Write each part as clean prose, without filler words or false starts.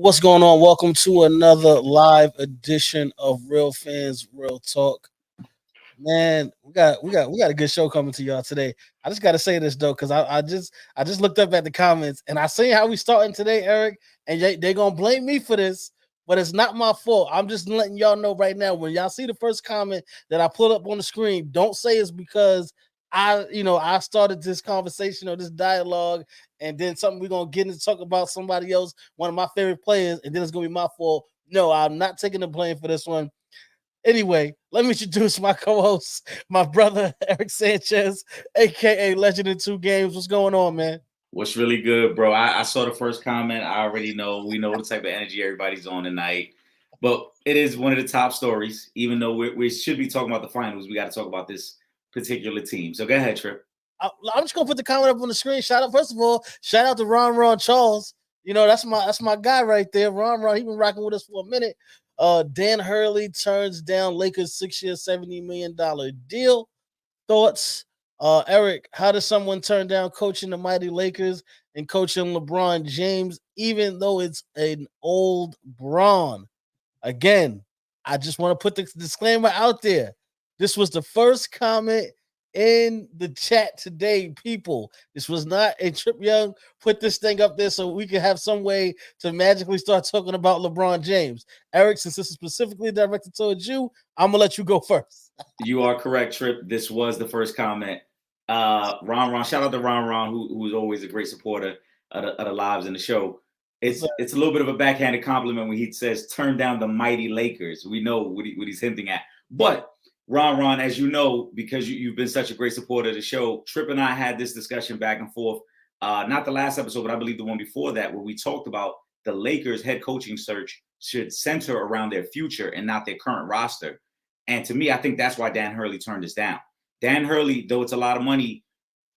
What's going on? Welcome to another live edition of Real Fans Real Talk. Man, we got a good show coming to y'all today. I just got to say this though, because I just looked up at the comments and I see how we starting today, Eric, and they're gonna blame me for this, but it's not my fault. I'm just letting y'all know right now. When y'all see the first comment that I put up on the screen, don't say it's because I started this conversation or this dialogue, and then something we're gonna get into talk about somebody else, one of my favorite players, and then it's gonna be my fault. No, I'm not taking the blame for this one. Anyway, let me introduce my co-host, my brother Eric Sanchez, aka Legend in Two Games. What's going on, man? What's really good, bro? I saw the first comment. I already know. We know the type of energy everybody's on tonight. But it is one of the top stories. Even though we should be talking about the finals, we got to talk about this particular team. So go ahead, Trip. I'm just gonna put the comment up on the screen. Shout out, first of all, shout out to Ron Charles. That's my guy right there. Ron, he been rocking with us for a minute. Dan Hurley turns down Lakers 6 year, $70 million deal. Thoughts? Eric, how does someone turn down coaching the mighty Lakers and coaching LeBron James, even though it's an old Braun? Again, I just want to put the disclaimer out there. This was the first comment in the chat today, people. This was not a Trip Young put this thing up there so we can have some way to magically start talking about LeBron James. Eric, since this is specifically directed towards you, I'm gonna let you go first. You are correct, Trip. This was the first comment. Ron, shout out to Ron, who's always a great supporter of the lives in the show. It's a little bit of a backhanded compliment when he says turn down the mighty Lakers. We know what he's hinting at. But Ron, as you know, because you've been such a great supporter of the show, Trip and I had this discussion back and forth. Not the last episode, but I believe the one before that, where we talked about the Lakers head coaching search should center around their future and not their current roster. And to me, I think that's why Dan Hurley turned this down. Dan Hurley, though it's a lot of money,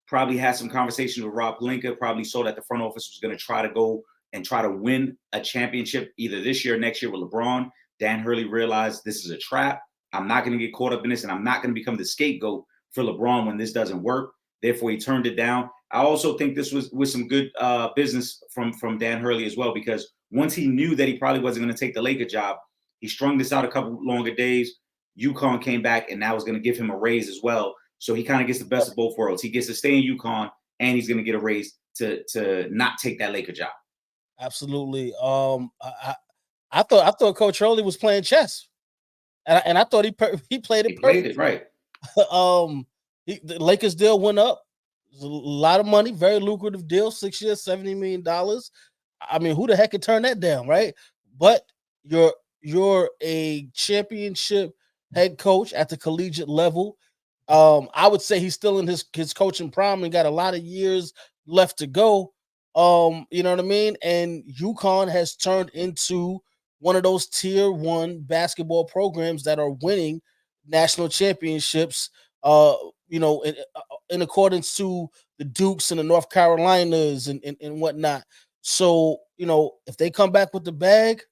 probably had some conversations with Rob Pelinka, probably saw that the front office was going to try to go and try to win a championship either this year or next year with LeBron. Dan Hurley realized this is a trap. I'm not going to get caught up in this, and I'm not going to become the scapegoat for LeBron when this doesn't work. Therefore, he turned it down. I also think this was some good business from Dan Hurley as well, because once he knew that he probably wasn't going to take the Laker job, he strung this out a couple longer days. UConn came back, and now is going to give him a raise as well. So he kind of gets the best of both worlds. He gets to stay in UConn, and he's going to get a raise to not take that Laker job. Absolutely. I thought Coach Hurley was playing chess, and I thought he played it perfect. Played it right. The Lakers deal went up. It was a lot of money, very lucrative deal, 6 years, $70 million. I mean, who the heck could turn that down, right? But you're a championship head coach at the collegiate level. I would say he's still in his coaching prime and got a lot of years left to go. You know what I mean? And UConn has turned into one of those tier one basketball programs that are winning national championships. In accordance to the Dukes and the North Carolinas and whatnot. So, if they come back with the bag,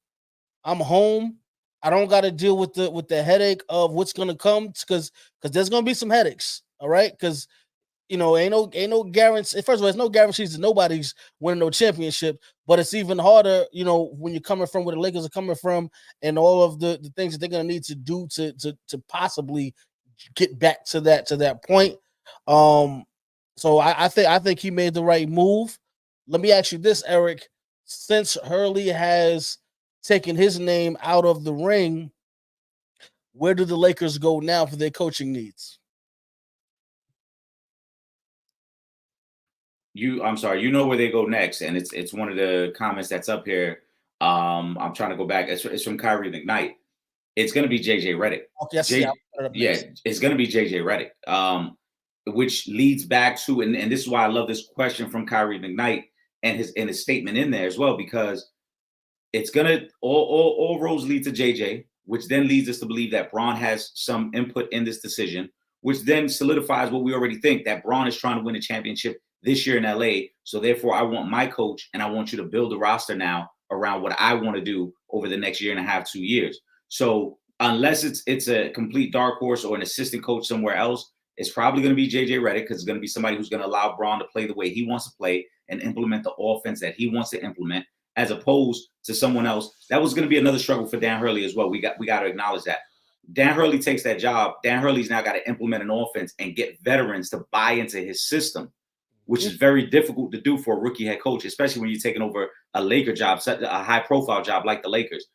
I'm home. I don't got to deal with the headache of what's gonna come because there's gonna be some headaches. All right, because ain't no guarantee. First of all, there's no guarantees that nobody's winning no championship, but it's even harder, when you're coming from where the Lakers are coming from and all of the things that they're gonna need to do to possibly get back to that point. So I think he made the right move. Let me ask you this, Eric. Since Hurley has taken his name out of the ring, where do the Lakers go now for their coaching needs? I'm sorry, you know where they go next, and it's one of the comments that's up here. I'm trying to go back. It's from Kyrie McKnight. It's going to be JJ Redick. Okay, It's going to be JJ Redick. Which leads back to, and this is why I love this question from Kyrie McKnight and his statement in there as well, because it's gonna all roads lead to JJ, which then leads us to believe that Braun has some input in this decision, which then solidifies what we already think, that Braun is trying to win a championship this year in LA. So therefore, I want my coach and I want you to build a roster now around what I want to do over the next year and a half, 2 years. So unless it's a complete dark horse or an assistant coach somewhere else, it's probably going to be JJ Redick, because it's going to be somebody who's going to allow Braun to play the way he wants to play and implement the offense that he wants to implement. as opposed to someone else. That was going to be another struggle for Dan Hurley as well. We got to acknowledge that. Dan Hurley takes that job. Dan Hurley's now got to implement an offense and get veterans to buy into his system, which is very difficult to do for a rookie head coach, especially when you're taking over a Laker job, a high-profile job like the Lakers.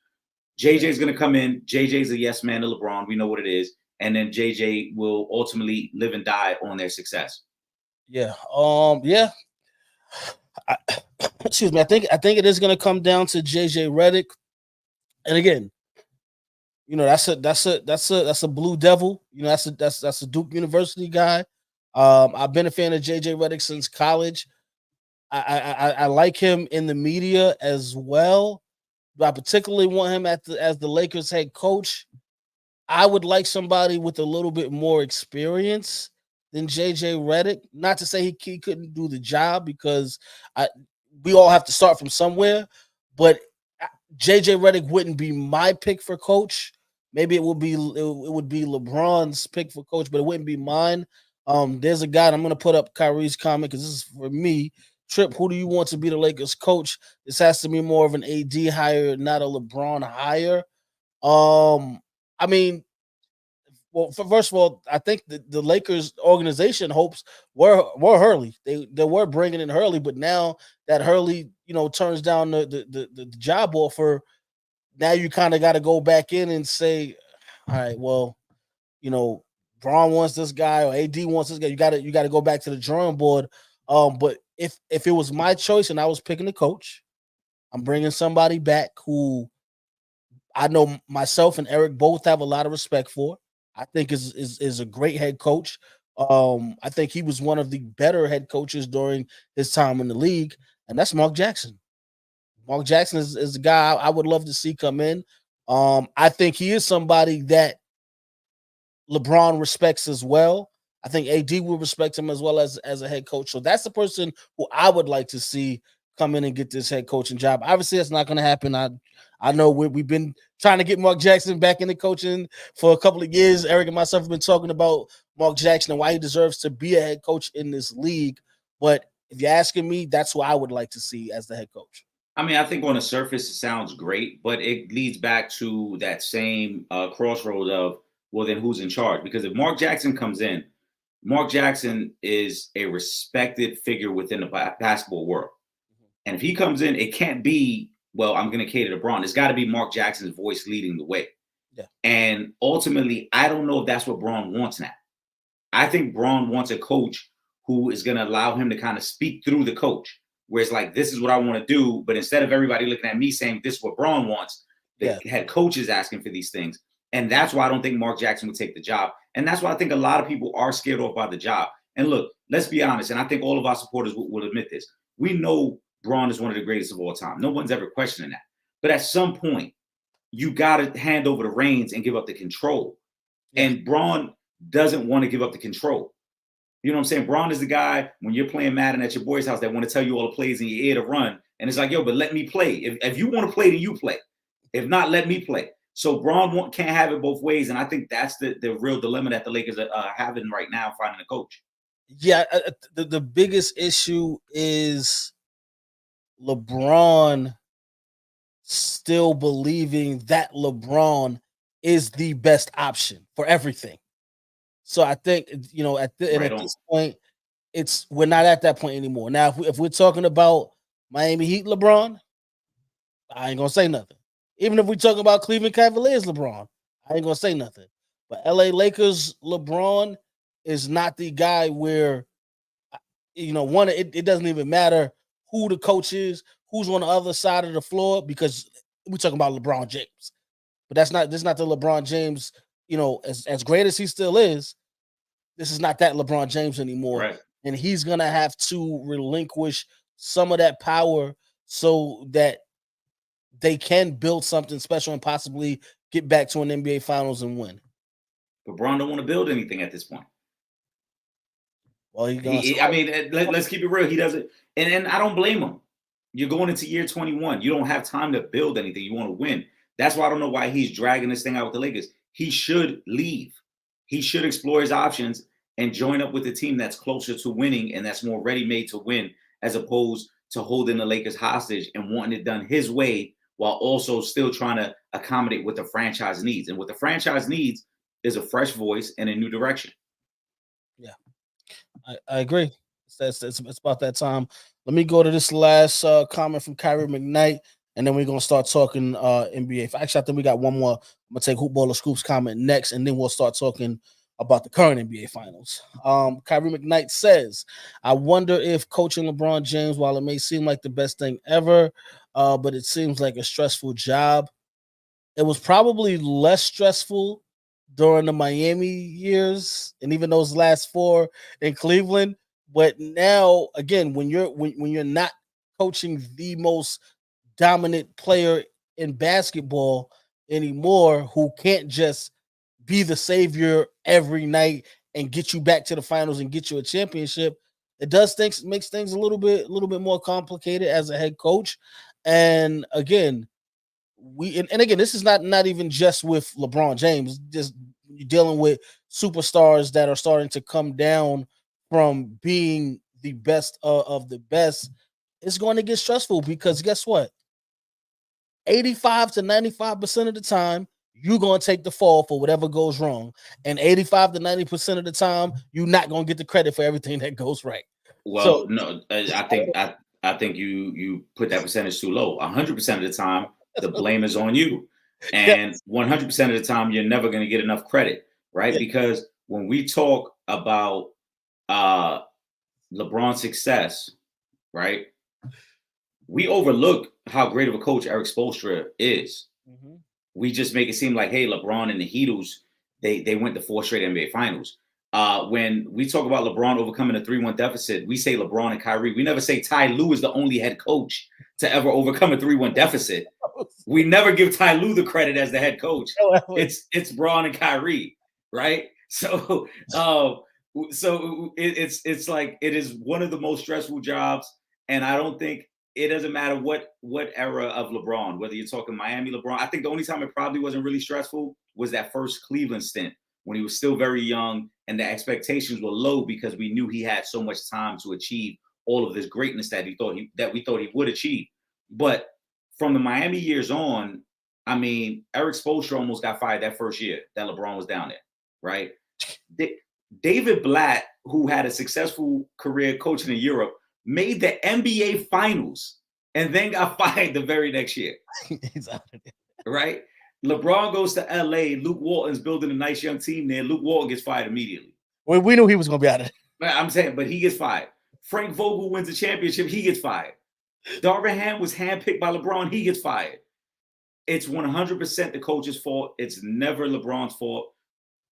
JJ's going to come in. JJ's a yes man to LeBron. We know what it is. And then JJ will ultimately live and die on their success. Yeah. Yeah. Excuse me. I think it is going to come down to JJ Redick. And again, that's a Blue Devil. That's a Duke University guy. I've been a fan of JJ Redick since college. I like him in the media as well. But I particularly want him as the Lakers head coach. I would like somebody with a little bit more experience than JJ Redick. Not to say he couldn't do the job, because we all have to start from somewhere. But JJ Redick wouldn't be my pick for coach. Maybe it would be LeBron's pick for coach, but it wouldn't be mine. There's a guy, and I'm going to put up Kyrie's comment because this is for me. Trip, who do you want to be the Lakers coach? This has to be more of an AD hire, not a LeBron hire. I mean, well, first of all, I think the Lakers organization hopes were Hurley. They were bringing in Hurley, but now that Hurley, turns down the job offer, now you kind of got to go back in and say, all right, well, Braun wants this guy or AD wants this guy. You got to go back to the drawing board. But if it was my choice and I was picking a coach, I'm bringing somebody back who I know myself and Eric both have a lot of respect for. I think is a great head coach. I think he was one of the better head coaches during his time in the league, and that's Mark Jackson. Mark Jackson is a guy I would love to see come in. I think he is somebody that LeBron respects as well. I think AD will respect him as well as a head coach. So that's the person who I would like to see come in and get this head coaching job. Obviously, that's not going to happen. I know we've been trying to get Mark Jackson back into coaching for a couple of years. Eric and myself have been talking about Mark Jackson and why he deserves to be a head coach in this league. But if you're asking me, that's who I would like to see as the head coach. I mean, I think on the surface it sounds great, but it leads back to that same crossroads of, well, then who's in charge? Because if Mark Jackson comes in, Mark Jackson is a respected figure within the basketball world. And if he comes in, it can't be, well, I'm going to cater to Braun. It's got to be Mark Jackson's voice leading the way. Yeah. And ultimately, I don't know if that's what Braun wants now. I think Braun wants a coach who is going to allow him to kind of speak through the coach, where it's like, this is what I want to do. But instead of everybody looking at me saying this is what Braun wants, the head coach is asking for these things. And that's why I don't think Mark Jackson would take the job. And that's why I think a lot of people are scared off by the job. And look, let's be honest. And I think all of our supporters will admit this. We know Braun is one of the greatest of all time. No one's ever questioning that. But at some point, you got to hand over the reins and give up the control. Yeah. And Braun doesn't want to give up the control. You know what I'm saying? Braun is the guy, when you're playing Madden at your boy's house, that want to tell you all the plays in your ear to run. And it's like, yo, but let me play. If you want to play, then you play. If not, let me play. So Braun can't have it both ways. And I think that's the real dilemma that the Lakers are having right now, finding a coach. Yeah, the biggest issue is LeBron still believing that LeBron is the best option for everything. So I think, at this point, we're not at that point anymore. Now, if we're talking about Miami Heat LeBron, I ain't gonna say nothing. Even if we're talking about Cleveland Cavaliers LeBron, I ain't gonna say nothing. But LA Lakers LeBron is not the guy where, it doesn't even matter who the coach is, who's on the other side of the floor, because we're talking about LeBron James. But this is not the LeBron James, as great as he still is, this is not that LeBron James anymore. Right. And he's going to have to relinquish some of that power so that they can build something special and possibly get back to an NBA Finals and win. But Braun don't want to build anything at this point. Well, let's keep it real. He doesn't, and I don't blame him. You're going into year 21. You don't have time to build anything. You want to win. That's why I don't know why he's dragging this thing out with the Lakers. He should leave. He should explore his options and join up with a team that's closer to winning and that's more ready-made to win, as opposed to holding the Lakers hostage and wanting it done his way while also still trying to accommodate what the franchise needs. And what the franchise needs is a fresh voice and a new direction. Yeah, I agree. It's about that time. Let me go to this last comment from Kyrie McKnight, and then we're gonna start talking NBA. Actually, I think we got one more. I'm gonna take Hoopballer Scoops comment next, and then we'll start talking about the current NBA Finals. Kyrie McKnight says, "I wonder if coaching LeBron James, while it may seem like the best thing ever, but it seems like a stressful job. It was probably less stressful during the Miami years and even those last four in Cleveland. But now, again, when you're not coaching the most dominant player in basketball anymore, who can't just be the savior every night and get you back to the finals and get you a championship, it does things makes things a little bit more complicated as a head coach. And again, and again, this is not even just with LeBron James. Just you're dealing with superstars that are starting to come down from being the best of the best. It's going to get stressful because guess what? 85 to 95% of the time, you're going to take the fall for whatever goes wrong. And 85 to 90% of the time, you're not going to get the credit for everything that goes right. So, Well, no, I think you put that percentage too low. 100% of the time, the blame is on you, and yes, 100% of the time, you're never going to get enough credit, right? yeah, Because when we talk about uh, LeBron's success, right, we overlook how great of a coach Eric Spoelstra is. mhm. We just make it seem like, hey, LeBron and the Heatles, they went to 4 straight NBA Finals. When we talk about LeBron overcoming a 3-1 deficit, we say LeBron and Kyrie. We never say Ty Lue is the only head coach to ever overcome a 3-1 deficit. We never give Ty Lue the credit as the head coach. It's Braun and Kyrie, right? So it's like it is one of the most stressful jobs, and I don't think it doesn't matter what era of LeBron, whether you're talking Miami LeBron. I think the only time it probably wasn't really stressful was that first Cleveland stint when he was still very young and the expectations were low because we knew he had so much time to achieve all of this greatness that we thought he would achieve. But from the Miami years on, I mean, Eric Spoelstra almost got fired that first year that LeBron was down there, right? David Blatt, who had a successful career coaching in Europe, made the NBA Finals and then got fired the very next year. He's out of there. Right? LeBron goes to LA. Luke Walton's building a nice young team there. Luke Walton gets fired immediately. We knew he was going to be out of there. I'm saying, but he gets fired. Frank Vogel wins the championship. He gets fired. Darvin Ham was handpicked by LeBron. He gets fired. It's 100% the coach's fault. It's never LeBron's fault.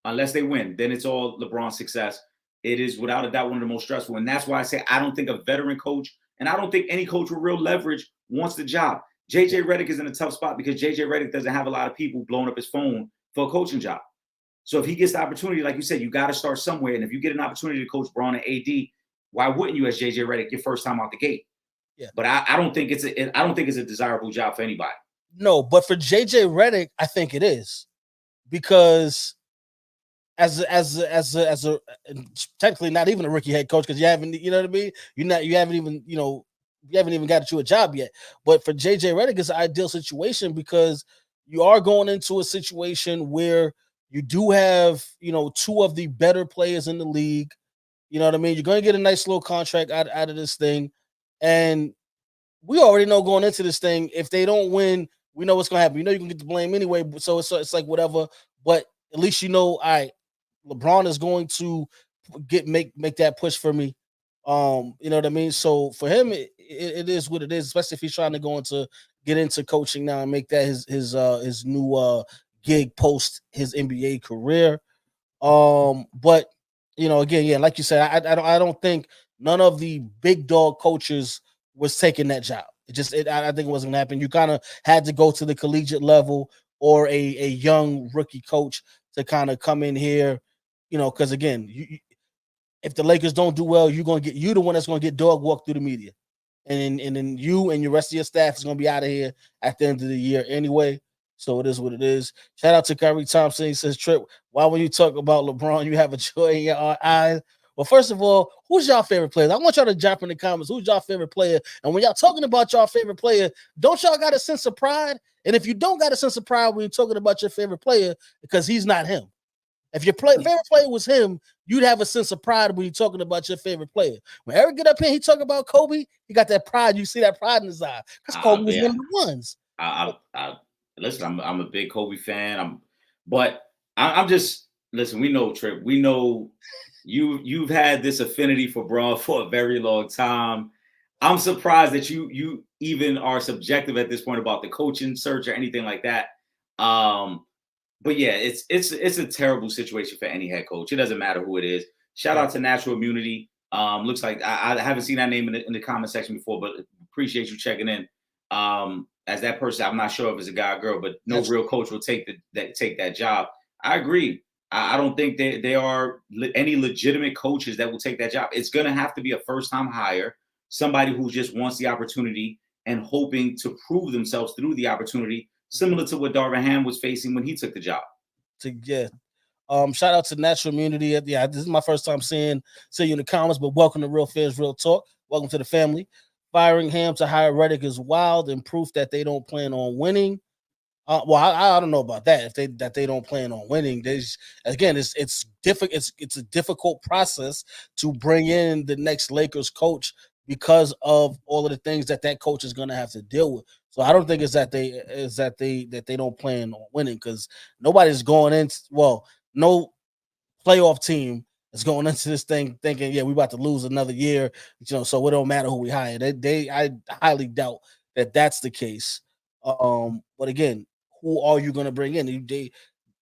Unless they win, then it's all LeBron's success. It is without a doubt one of the most stressful. And that's why I say I don't think a veteran coach, and I don't think any coach with real leverage wants the job. JJ Redick is in a tough spot because JJ Redick doesn't have a lot of people blowing up his phone for a coaching job. So if he gets the opportunity, like you said, you got to start somewhere. And if you get an opportunity to coach Braun and AD, why wouldn't you as JJ Redick your first time out the gate? Yeah. But I don't think it's a desirable job for anybody. No, but for JJ Redick, I think it is because as a technically not even a rookie head coach because you haven't, you know what I mean? You haven't even got you a job yet. But for JJ Redick, it's an ideal situation because you are going into a situation where you do have, two of the better players in the league. You know what I mean? You're going to get a nice little contract out of this thing. And we already know going into this thing, if they don't win, we know what's going to happen. You know you're going to get the blame anyway. So it's like whatever. But at least all right, LeBron is going to make that push for me. You know what I mean? So for him, it is what it is, especially if he's trying to get into coaching now and make that his new gig post his NBA career. But again, yeah, like you said, I don't think none of the big dog coaches was taking that job. I think it wasn't gonna happen. You kind of had to go to the collegiate level or a young rookie coach to kind of come in here, because again, if the Lakers don't do well, you're the one that's gonna get dog walked through the media, and then you and your rest of your staff is gonna be out of here at the end of the year anyway. So it is what it is. Shout out to Kyrie Thompson. He says, Trip, why when you talk about LeBron, you have a joy in your eyes? Well, first of all, who's y'all favorite player? I want y'all to drop in the comments. Who's y'all favorite player? And when y'all talking about y'all favorite player, don't y'all got a sense of pride? And if you don't got a sense of pride when you're talking about your favorite player, because he's not him. If your favorite player was him, you'd have a sense of pride when you're talking about your favorite player. When Eric get up here, he talk about Kobe, he got that pride. You see that pride in his eye because Kobe was one of the ones. Listen, I'm a big Kobe fan. I'm just listen. We know Trip. We know you've had this affinity for Braun for a very long time. I'm surprised that you even are subjective at this point about the coaching search or anything like that. But yeah, it's a terrible situation for any head coach. It doesn't matter who it is. Shout out to Natural Immunity. Looks like I haven't seen that name in the comment section before, but appreciate you checking in. As that person, I'm not sure if it's a guy or girl, but no real coach will take that job. I agree. I don't think there are any legitimate coaches that will take that job. It's going to have to be a first-time hire, somebody who just wants the opportunity and hoping to prove themselves through the opportunity, similar to what Darvin Ham was facing when he took the job. Shout out to Natural Immunity. Yeah, this is my first time seeing you in the comments, but welcome to Real Fans, Real Talk. Welcome to the family. Firing Ham to hire Reddick is wild and proof that they don't plan on winning. Well, I don't know about that. If they don't plan on winning, it's difficult. It's a difficult process to bring in the next Lakers coach because of all of the things that coach is going to have to deal with. So I don't think it's that they don't plan on winning, because nobody's going in. Well, no playoff team is going into this thing thinking, yeah, we about to lose another year, so it don't matter who we hire. I highly doubt that that's the case. But again, who are you going to bring in?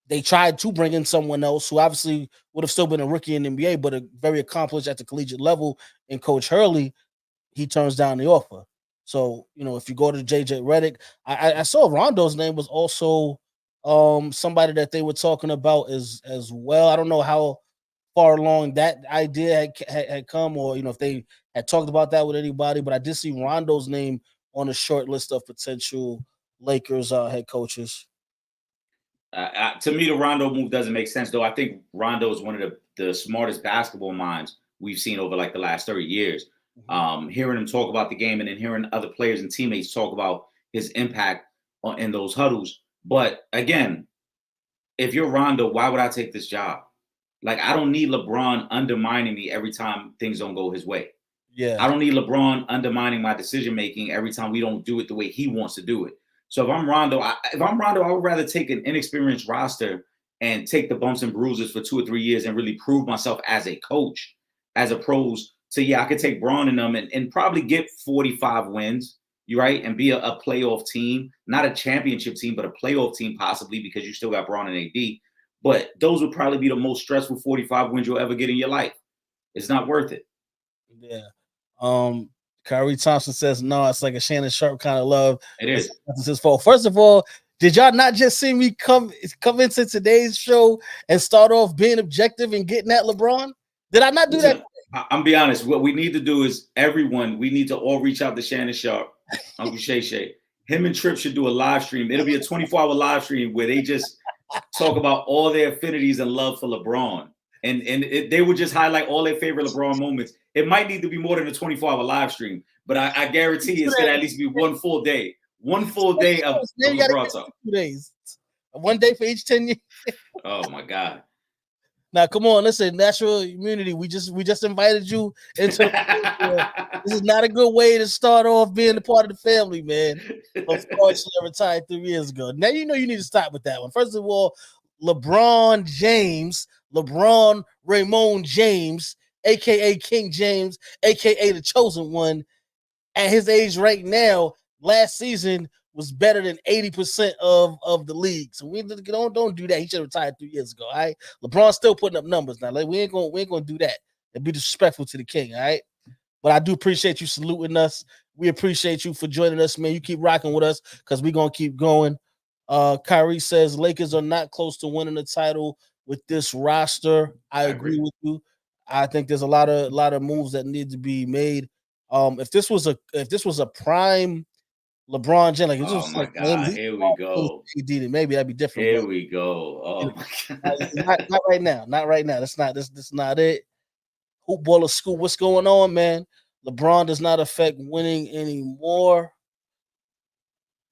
They tried to bring in someone else who obviously would have still been a rookie in the NBA, but a very accomplished at the collegiate level, in Coach Hurley. He turns down the offer. So, if you go to JJ Redick, I saw Rondo's name was also somebody that they were talking about as well. I don't know how far along that idea had come, or if they had talked about that with anybody, but I did see Rondo's name on a short list of potential Lakers head coaches. To me, the Rondo move doesn't make sense, though. I think Rondo is one of the smartest basketball minds we've seen over like the last 30 years. Hearing him talk about the game and then hearing other players and teammates talk about his impact in those huddles. But again, if you're Rondo, why would I take this job? Like, I don't need LeBron undermining me every time things don't go his way. Yeah, I don't need LeBron undermining my decision making every time we don't do it the way he wants to do it. So if I'm Rondo, I would rather take an inexperienced roster and take the bumps and bruises for 2 or 3 years and really prove myself as a coach, as opposed to, I could take Braun in them and probably get 45 wins, right? And be a playoff team, not a championship team, but a playoff team possibly, because you still got Braun and AD. But those would probably be the most stressful 45 wins you'll ever get in your life. It's not worth it. Yeah. Kyrie Thompson says, no, it's like a Shannon Sharp kind of love. It is. It's his fault. First of all, did y'all not just see me come into today's show and start off being objective and getting at LeBron? Did I not do that? I'm be honest. What we need to do is we need to all reach out to Shannon Sharp, Uncle Shay. Him and Trip should do a live stream. It'll be a 24-hour live stream where they just talk about all their affinities and love for LeBron. And they would just highlight all their favorite LeBron moments. It might need to be more than a 24-hour live stream, but I guarantee it's going to at least be one full day. One full day of LeBron talk. 2 days. One day for each 10 years. Oh, my God. Now, come on, listen, Natural Immunity. We just invited you into this is not a good way to start off being a part of the family, man. Of course, you retired 3 years ago. Now you need to stop with that one. First of all, LeBron Raymond James, aka King James, aka the chosen one, at his age right now, last season was better than 80% of the league. So we don't do that. He should have retired 3 years ago. All right. LeBron's still putting up numbers now. Like we ain't gonna do that and be disrespectful to the king. All right. But I do appreciate you saluting us. We appreciate you for joining us, man. You keep rocking with us because we're gonna keep going. Kyrie says Lakers are not close to winning the title with this roster. I agree with you. I think there's a lot of moves that need to be made. If this was a prime LeBron James, oh my God, here we go. Maybe that'd be different. Here we go. Oh my God. Not right now. Not right now. That's not it. Hoop Baller Scoop, what's going on, man? LeBron does not affect winning anymore.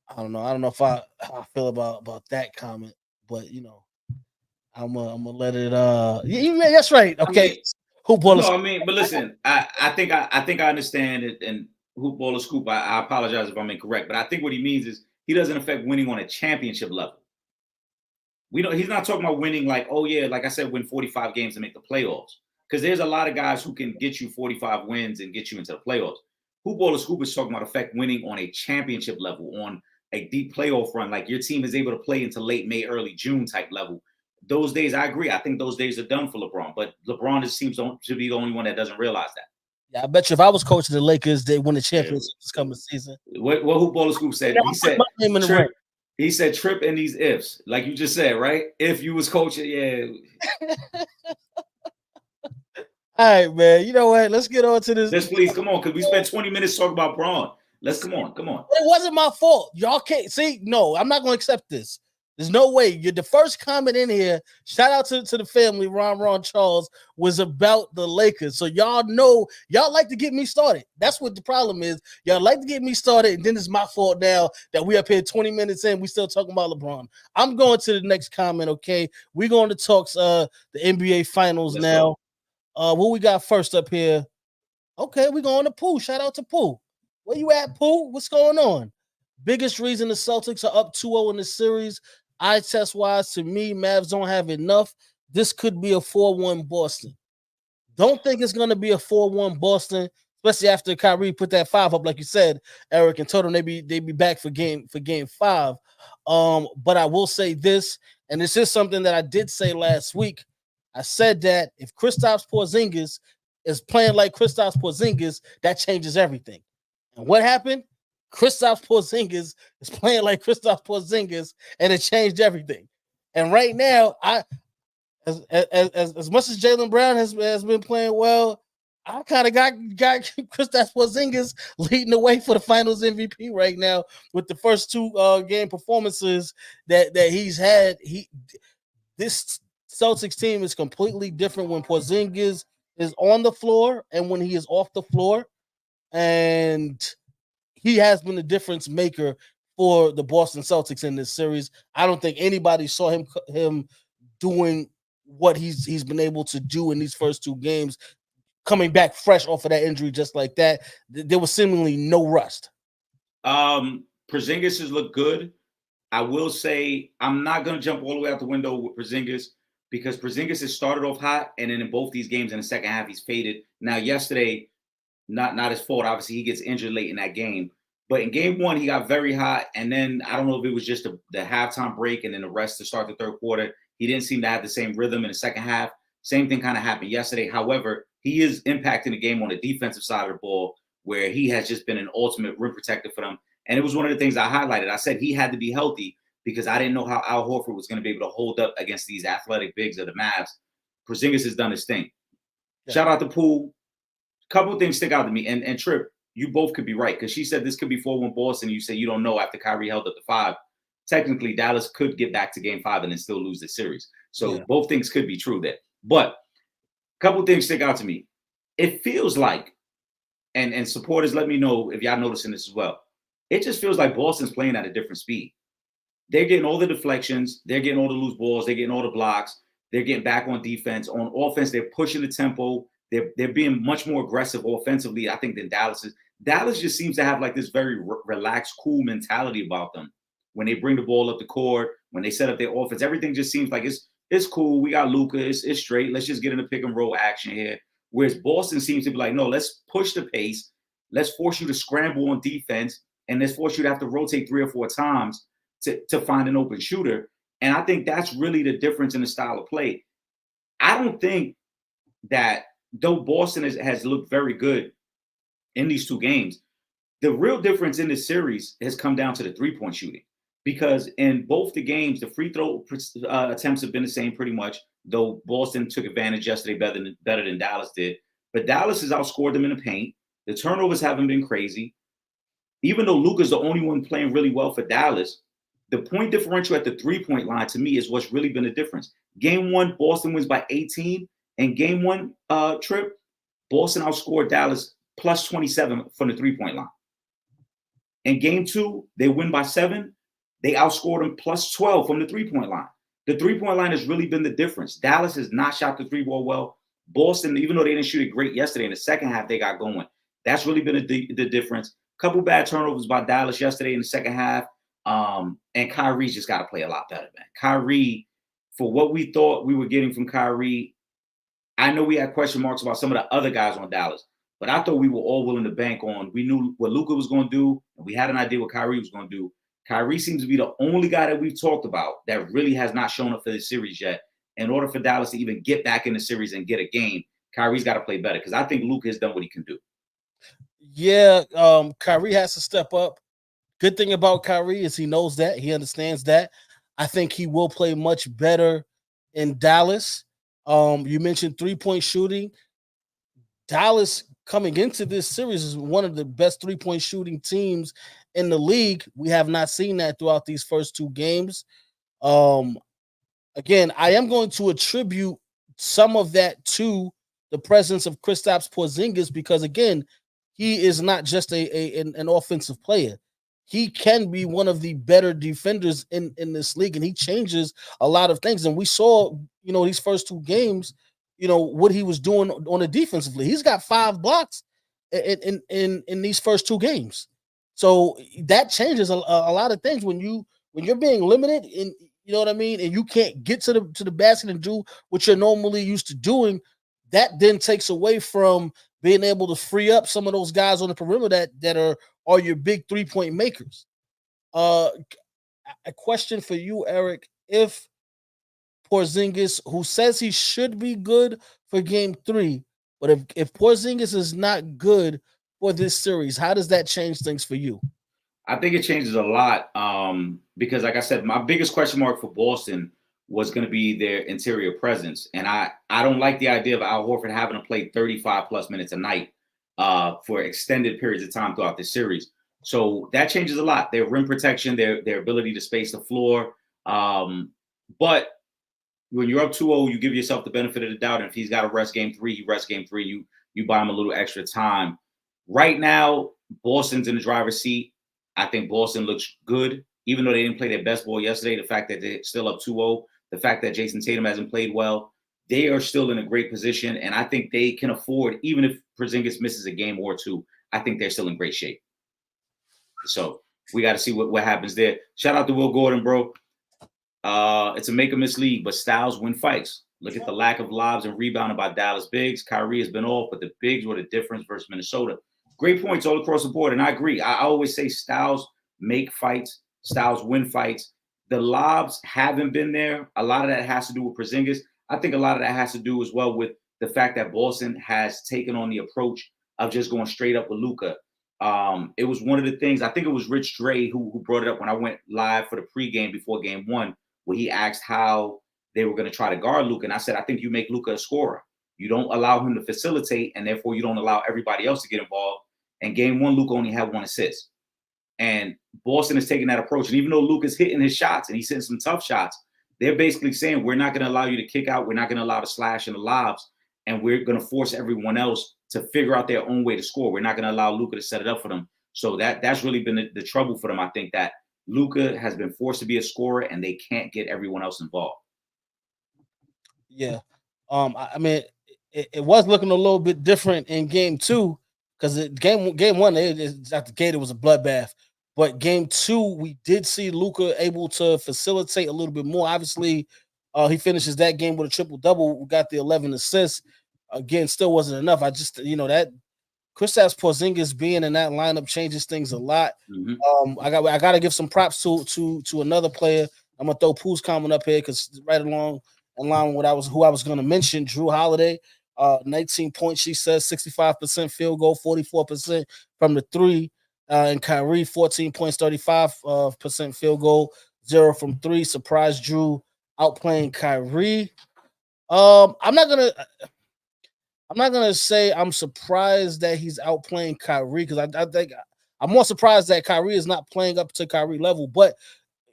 I don't know. I don't know if how I feel about that comment, but I'm gonna let it. That's right. I Okay, mean, Hoop Baller no, Scoop. I mean, but listen, I think I understand it. And Hoop Baller Scoop, I apologize if I'm incorrect, but I think what he means is he doesn't affect winning on a championship level. He's not talking about winning like, oh yeah, like I said, win 45 games to make the playoffs. Because there's a lot of guys who can get you 45 wins and get you into the playoffs. Hoop Baller Scoop is talking about affect winning on a championship level, on a deep playoff run, like your team is able to play into late May, early June type level. Those days, I agree. I think those days are done for LeBron, but LeBron just seems to be the only one that doesn't realize that. Yeah, I bet you if I was coaching the Lakers, they win the championship this coming season. What Hoop Baller Scoop said? He said Trip. He said Trip and these ifs, like you just said, right? If you was coaching, yeah. All right, man. You know what? Let's get on to this. Let's please come on, because we spent 20 minutes talking about Braun. Let's come on. It wasn't my fault. Y'all can't see. No, I'm not going to accept this. There's no way. You're the first comment in here. Shout out to the family. Ron Charles was about the Lakers. So y'all know, y'all like to get me started. That's what the problem is. Y'all like to get me started, and then it's my fault now that we up here 20 minutes in. We still talking about LeBron. I'm going to the next comment, okay? We're going to talk the NBA Finals now. What we got first up here? Okay, we're going to Pooh. Shout out to Pooh. Where you at, Pooh? What's going on? Biggest reason the Celtics are up 2-0 in the series. Eye test wise, to me, Mavs don't have enough. This could be a 4-1 Boston. Don't think it's going to be a 4-1 Boston, especially after Kyrie put that 5 up, like you said, Eric, and told them they be back for game 5. But I will say this, and this is something that I did say last week. I said that if Kristaps Porzingis is playing like Kristaps Porzingis, that changes everything. And what happened? Kristaps Porzingis is playing like Kristaps Porzingis, and it changed everything. And right now, as much as Jaylen Brown has been playing well, I kind of got Kristaps Porzingis leading the way for the Finals MVP right now with the first 2 game performances that he's had. This Celtics team is completely different when Porzingis is on the floor and when he is off the floor, and he has been the difference maker for the Boston Celtics in this series. I don't think anybody saw him doing what he's been able to do in these first 2 games, coming back fresh off of that injury just like that. There was seemingly no rust. Porzingis has looked good. I will say I'm not going to jump all the way out the window with Porzingis, because Porzingis has started off hot, and then in both these games in the second half, he's faded. Now, yesterday, not his fault. Obviously, he gets injured late in that game. But in game 1, he got very hot. And then I don't know if it was just the halftime break and then the rest to start the third quarter. He didn't seem to have the same rhythm in the second half. Same thing kind of happened yesterday. However, he is impacting the game on the defensive side of the ball, where he has just been an ultimate rim protector for them. And it was one of the things I highlighted. I said he had to be healthy because I didn't know how Al Horford was going to be able to hold up against these athletic bigs of the Mavs. Porzingis has done his thing. Yeah. Shout out to Poole. Couple of things stick out to me. And Trip, you both could be right, because she said this could be 4-1 Boston. You say you don't know after Kyrie held up the 5. Technically, Dallas could get back to game 5 and then still lose the series. So both things could be true there. But a couple of things stick out to me. It feels like, and supporters, let me know if y'all noticing this as well. It just feels like Boston's playing at a different speed. They're getting all the deflections. They're getting all the loose balls. They're getting all the blocks. They're getting back on defense. On offense, they're pushing the tempo. They're being much more aggressive offensively, I think, than Dallas is. Dallas just seems to have like this very relaxed, cool mentality about them. When they bring the ball up the court, when they set up their offense, everything just seems like it's cool. We got Luka. It's straight. Let's just get in the pick and roll action here. Whereas Boston seems to be like, no, let's push the pace. Let's force you to scramble on defense, and let's force you to have to rotate 3 or 4 times to find an open shooter. And I think that's really the difference in the style of play. I don't think that, though Boston has looked very good in these 2 games, the real difference in this series has come down to the 3-point shooting. Because in both the games, the free throw attempts have been the same pretty much, though Boston took advantage yesterday better than Dallas did. But Dallas has outscored them in the paint. The turnovers haven't been crazy. Even though Luka's the only one playing really well for Dallas, the point differential at the 3-point line, to me, is what's really been the difference. Game 1, Boston wins by 18. And game 1, Trip, Boston outscored Dallas plus 27 from the 3-point line. In game 2, they win by 7. They outscored them plus 12 from the 3-point line. The 3-point line has really been the difference. Dallas has not shot the 3-ball well. Boston, even though they didn't shoot it great yesterday, in the second half they got going. That's really been the difference. Couple bad turnovers by Dallas yesterday in the second half. And Kyrie's just got to play a lot better, man. Kyrie, for what we thought we were getting from Kyrie, I know we had question marks about some of the other guys on Dallas, but I thought we were all willing to bank on. We knew what Luka was going to do, and we had an idea what Kyrie was going to do. Kyrie seems to be the only guy that we've talked about that really has not shown up for this series yet. In order for Dallas to even get back in the series and get a game, Kyrie's got to play better because I think Luka has done what he can do. Yeah, Kyrie has to step up. Good thing about Kyrie is he knows that. He understands that. I think he will play much better in Dallas. You mentioned 3-point shooting. Dallas coming into this series is one of the best 3-point shooting teams in the league. We have not seen that throughout these first 2 games. Again, I am going to attribute some of that to the presence of Kristaps Porzingis because, again, he is not just an offensive player. He can be one of the better defenders in this league, and he changes a lot of things. And we saw, these first 2 games, what he was doing on the defensively. He's got 5 blocks in these first 2 games. So that changes a lot of things when you're being limited in, you know what I mean, and you can't get to the basket and do what you're normally used to doing. That then takes away from being able to free up some of those guys on the perimeter that are your big 3-point makers. A question for you, Eric: if Porzingis, who says he should be good for game 3, but if Porzingis is not good for this series, how does that change things for you? I think it changes a lot because, like I said, my biggest question mark for Boston was going to be their interior presence. And I don't like the idea of Al Horford having to play 35-plus minutes a night for extended periods of time throughout this series. So that changes a lot. Their rim protection, their ability to space the floor. But when you're up 2-0, you give yourself the benefit of the doubt. And if he's got to rest game 3, he rests game 3. You buy him a little extra time. Right now, Boston's in the driver's seat. I think Boston looks good, even though they didn't play their best ball yesterday. The fact that they're still up 2-0, the fact that Jason Tatum hasn't played well, they are still in a great position. And I think they can afford, even if Porzingis misses a game or 2, I think they're still in great shape. So we got to see what happens there. Shout out to Will Gordon, bro. It's a make or miss league, but styles win fights. Look at the lack of lobs and rebounding by Dallas bigs. Kyrie has been off, but the bigs were the difference versus Minnesota. Great points all across the board, and I agree. I always say styles make fights, styles win fights. The lobs haven't been there. A lot of that has to do with Porzingis. I think a lot of that has to do as well with the fact that Boston has taken on the approach of just going straight up with Luka. It was one of the things, I think it was Rich Dre who brought it up when I went live for the pregame before game 1, where he asked how they were going to try to guard Luka. And I said, I think you make Luka a scorer. You don't allow him to facilitate, and therefore you don't allow everybody else to get involved. And game 1, Luka only had 1 assist. And Boston is taking that approach. And even though Luka's hitting his shots and he's hitting some tough shots, they're basically saying, we're not going to allow you to kick out. We're not going to allow the slash and the lobs. And we're going to force everyone else to figure out their own way to score. We're not going to allow Luka to set it up for them. So that's really been the trouble for them. I think that Luka has been forced to be a scorer and they can't get everyone else involved. Yeah. I mean, it was looking a little bit different in game 2 because game 1, at the gate, it was a bloodbath. But game 2, we did see Luka able to facilitate a little bit more. Obviously, he finishes that game with a triple-double. We got the 11 assists. Again, still wasn't enough. I just, that Kristaps Porzingis being in that lineup changes things a lot. Mm-hmm. I got to give some props to another player. I'm gonna throw Pooh's comment up here because right along in line with who I was going to mention, Jrue Holiday, 19 points. She says 65% field goal, 44% from the 3. And Kyrie, 14 points, 35% field goal, 0 from 3. Surprise Jrue outplaying Kyrie. I'm not gonna say I'm surprised that he's outplaying Kyrie because I think I'm more surprised that Kyrie is not playing up to Kyrie level. But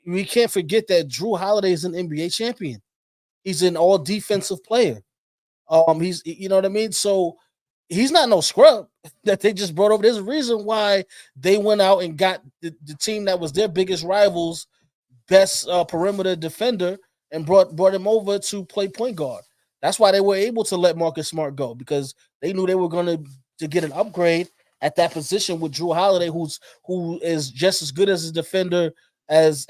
we can't forget that Jrue Holiday is an NBA champion. He's an all defensive player. He's, you know what I mean? So he's not no scrub that they just brought over. There's a reason why they went out and got the team that was their biggest rivals best perimeter defender and brought him over to play point guard. That's why they were able to let Marcus Smart go, because they knew they were going to get an upgrade at that position with Drew Holiday, who is just as good as a defender as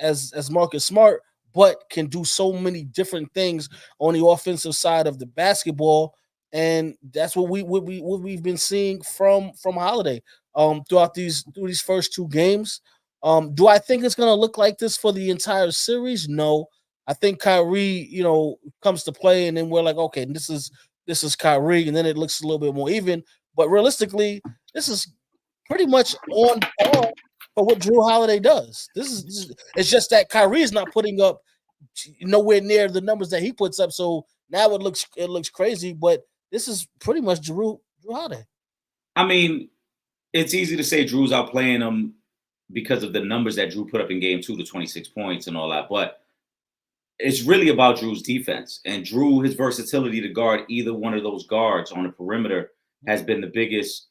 Marcus Smart, but can do so many different things on the offensive side of the basketball. And that's what we've been seeing from Holiday through these first two games. Do I think it's going to look like this for the entire series? No. I think Kyrie, comes to play, and then we're like, okay, this is Kyrie, and then it looks a little bit more even. But realistically, this is pretty much on par for what Drew Holiday does. It's just that Kyrie is not putting up nowhere near the numbers that he puts up. So now it looks crazy, but this is pretty much Drew Holiday. I mean, it's easy to say Drew's outplaying him because of the numbers that Drew put up in game 2, the 26 points and all that. But it's really about Drew's defense. And Drew, his versatility to guard either one of those guards on the perimeter has been the biggest,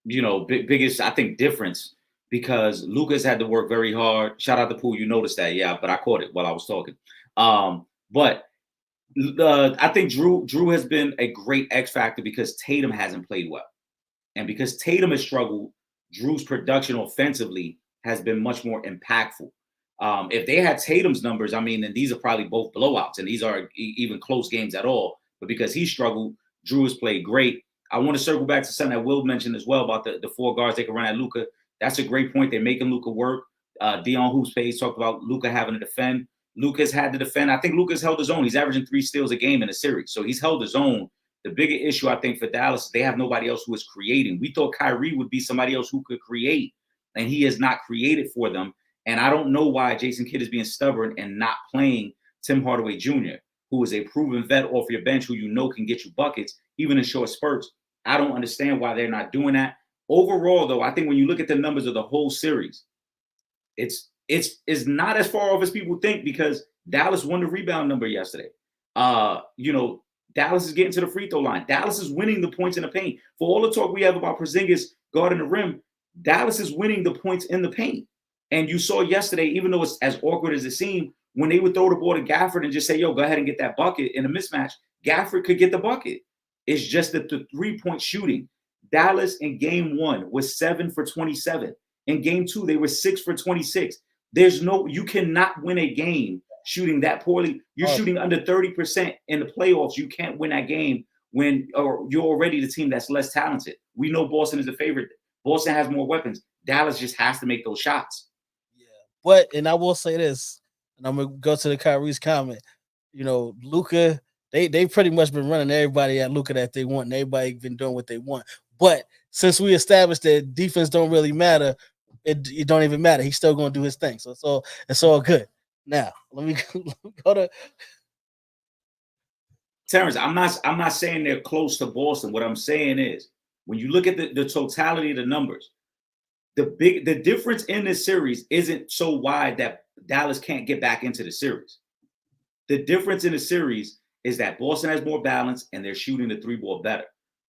biggest, I think, difference, because Luka's had to work very hard. Shout out to Poole. You noticed that. Yeah, but I caught it while I was talking. But I think Drew has been a great X factor because Tatum hasn't played well. And because Tatum has struggled, Drew's production offensively has been much more impactful. If they had Tatum's numbers, I mean, then these are probably both blowouts, and these aren't even close games at all. But because he struggled, Drew has played great. I want to circle back to something that Will mentioned as well about the four guards they can run at Luka. That's a great point. They're making Luka work. Dion Hoops Page talked about Luka having to defend. Luka's had to defend. I think Luka's held his own. He's averaging 3 steals a game in a series. So he's held his own. The bigger issue, I think, for Dallas is they have nobody else who is creating. We thought Kyrie would be somebody else who could create, and he has not created for them. And I don't know why Jason Kidd is being stubborn and not playing Tim Hardaway Jr., who is a proven vet off your bench, who can get you buckets, even in short spurts. I don't understand why they're not doing that. Overall, though, I think when you look at the numbers of the whole series, it's not as far off as people think, because Dallas won the rebound number yesterday. Dallas is getting to the free throw line. Dallas is winning the points in the paint. For all the talk we have about Porzingis guarding the rim, Dallas is winning the points in the paint. And you saw yesterday, even though it's as awkward as it seemed, when they would throw the ball to Gafford and just say, yo, go ahead and get that bucket in a mismatch, Gafford could get the bucket. It's just that the three-point shooting. Dallas in game 1 was 7 for 27. In game 2, they were 6 for 26. You cannot win a game shooting that poorly. You're shooting under 30% in the playoffs. You can't win that game or you're already the team that's less talented. We know Boston is the favorite. Boston has more weapons. Dallas just has to make those shots. Yeah, and I will say this, and I'm gonna go to the Kyrie's comment. Luka, they pretty much been running everybody at Luka that they want, and everybody been doing what they want. But since we established that defense don't really matter, it don't even matter. He's still gonna do his thing. So it's all good. Now let me go to Terrence. I'm not saying they're close to Boston. What I'm saying is, when you look at the totality of the numbers, the difference in this series isn't so wide that Dallas can't get back into the series. The difference in the series is that Boston has more balance and they're shooting the 3-ball better.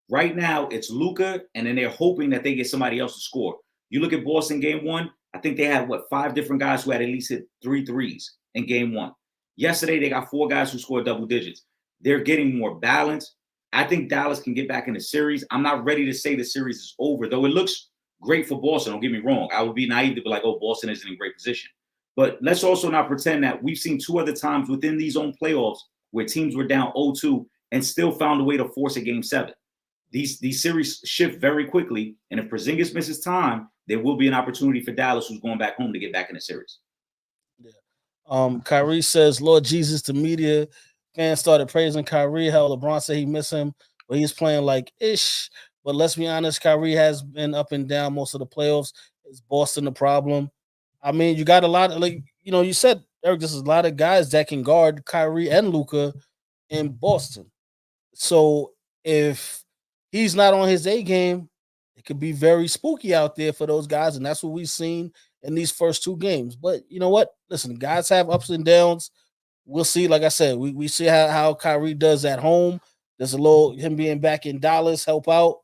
Right now, it's Luka, and then they're hoping that they get somebody else to score. You look at Boston game 1, I think they had 5 different guys who had at least hit 3 threes in game 1. Yesterday, they got 4 guys who scored double digits. They're getting more balance. I think Dallas can get back in the series. I'm not ready to say the series is over, though it looks great for Boston. Don't get me wrong. I would be naive to be like, oh, Boston isn't in great position. But let's also not pretend that we've seen 2 other times within these own playoffs where teams were down 0-2 and still found a way to force a game 7. These series shift very quickly, and if Porzingis misses time, there will be an opportunity for Dallas, who's going back home, to get back in the series. Yeah. Kyrie says, Lord Jesus, the media fans started praising Kyrie. How LeBron said he missed him, but he's playing like ish. But let's be honest, Kyrie has been up and down most of the playoffs. Is Boston the problem? I mean, you got a lot of, you said, Eric, there's a lot of guys that can guard Kyrie and Luka in Boston. So if he's not on his A game, it could be very spooky out there for those guys. And that's what we've seen in these first 2 games. But you know what? Listen, guys have ups and downs. We'll see. Like I said, we see how Kyrie does at home. There's a little him being back in Dallas help out.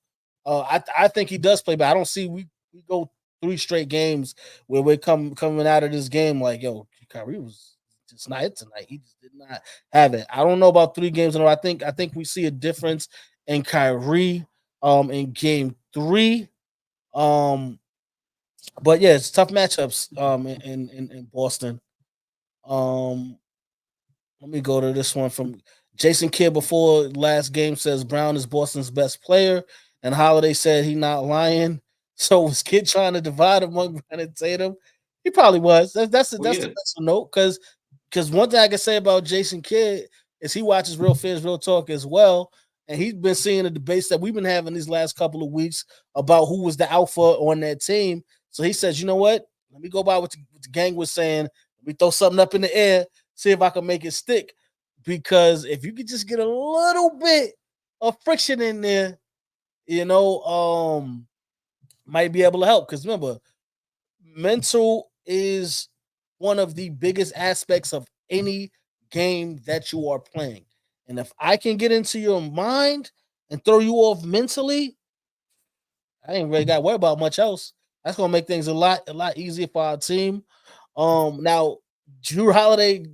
I think he does play, but I don't see we go 3 straight games where we're coming out of this game like, yo, Kyrie was just not it tonight. He just did not have it. I don't know about 3 games in a row. I think we see a difference in Kyrie in game 3. Um, but yeah, it's tough matchups in Boston. Um, Let me go to this one from Jason Kidd before last game says Brown is Boston's best player, and Holiday said he not lying. So was Kidd trying to divide among Brown and Tatum? He probably was. Well, That's yeah. the best note because one thing I can say about Jason Kidd is he watches Real Fans Real Talk as well, and he's been seeing the debates that we've been having these last couple of weeks about who was the alpha on that team. So he says, you know what? Let me go by what the gang was saying. Let me throw something up in the air, see if I can make it stick. Because if you could just get a little bit of friction in there, might be able to help. Because remember, mental is one of the biggest aspects of any game that you are playing. And if I can get into your mind and throw you off mentally, I ain't really got to worry about much else. That's gonna make things a lot easier for our team. Now Drew Holiday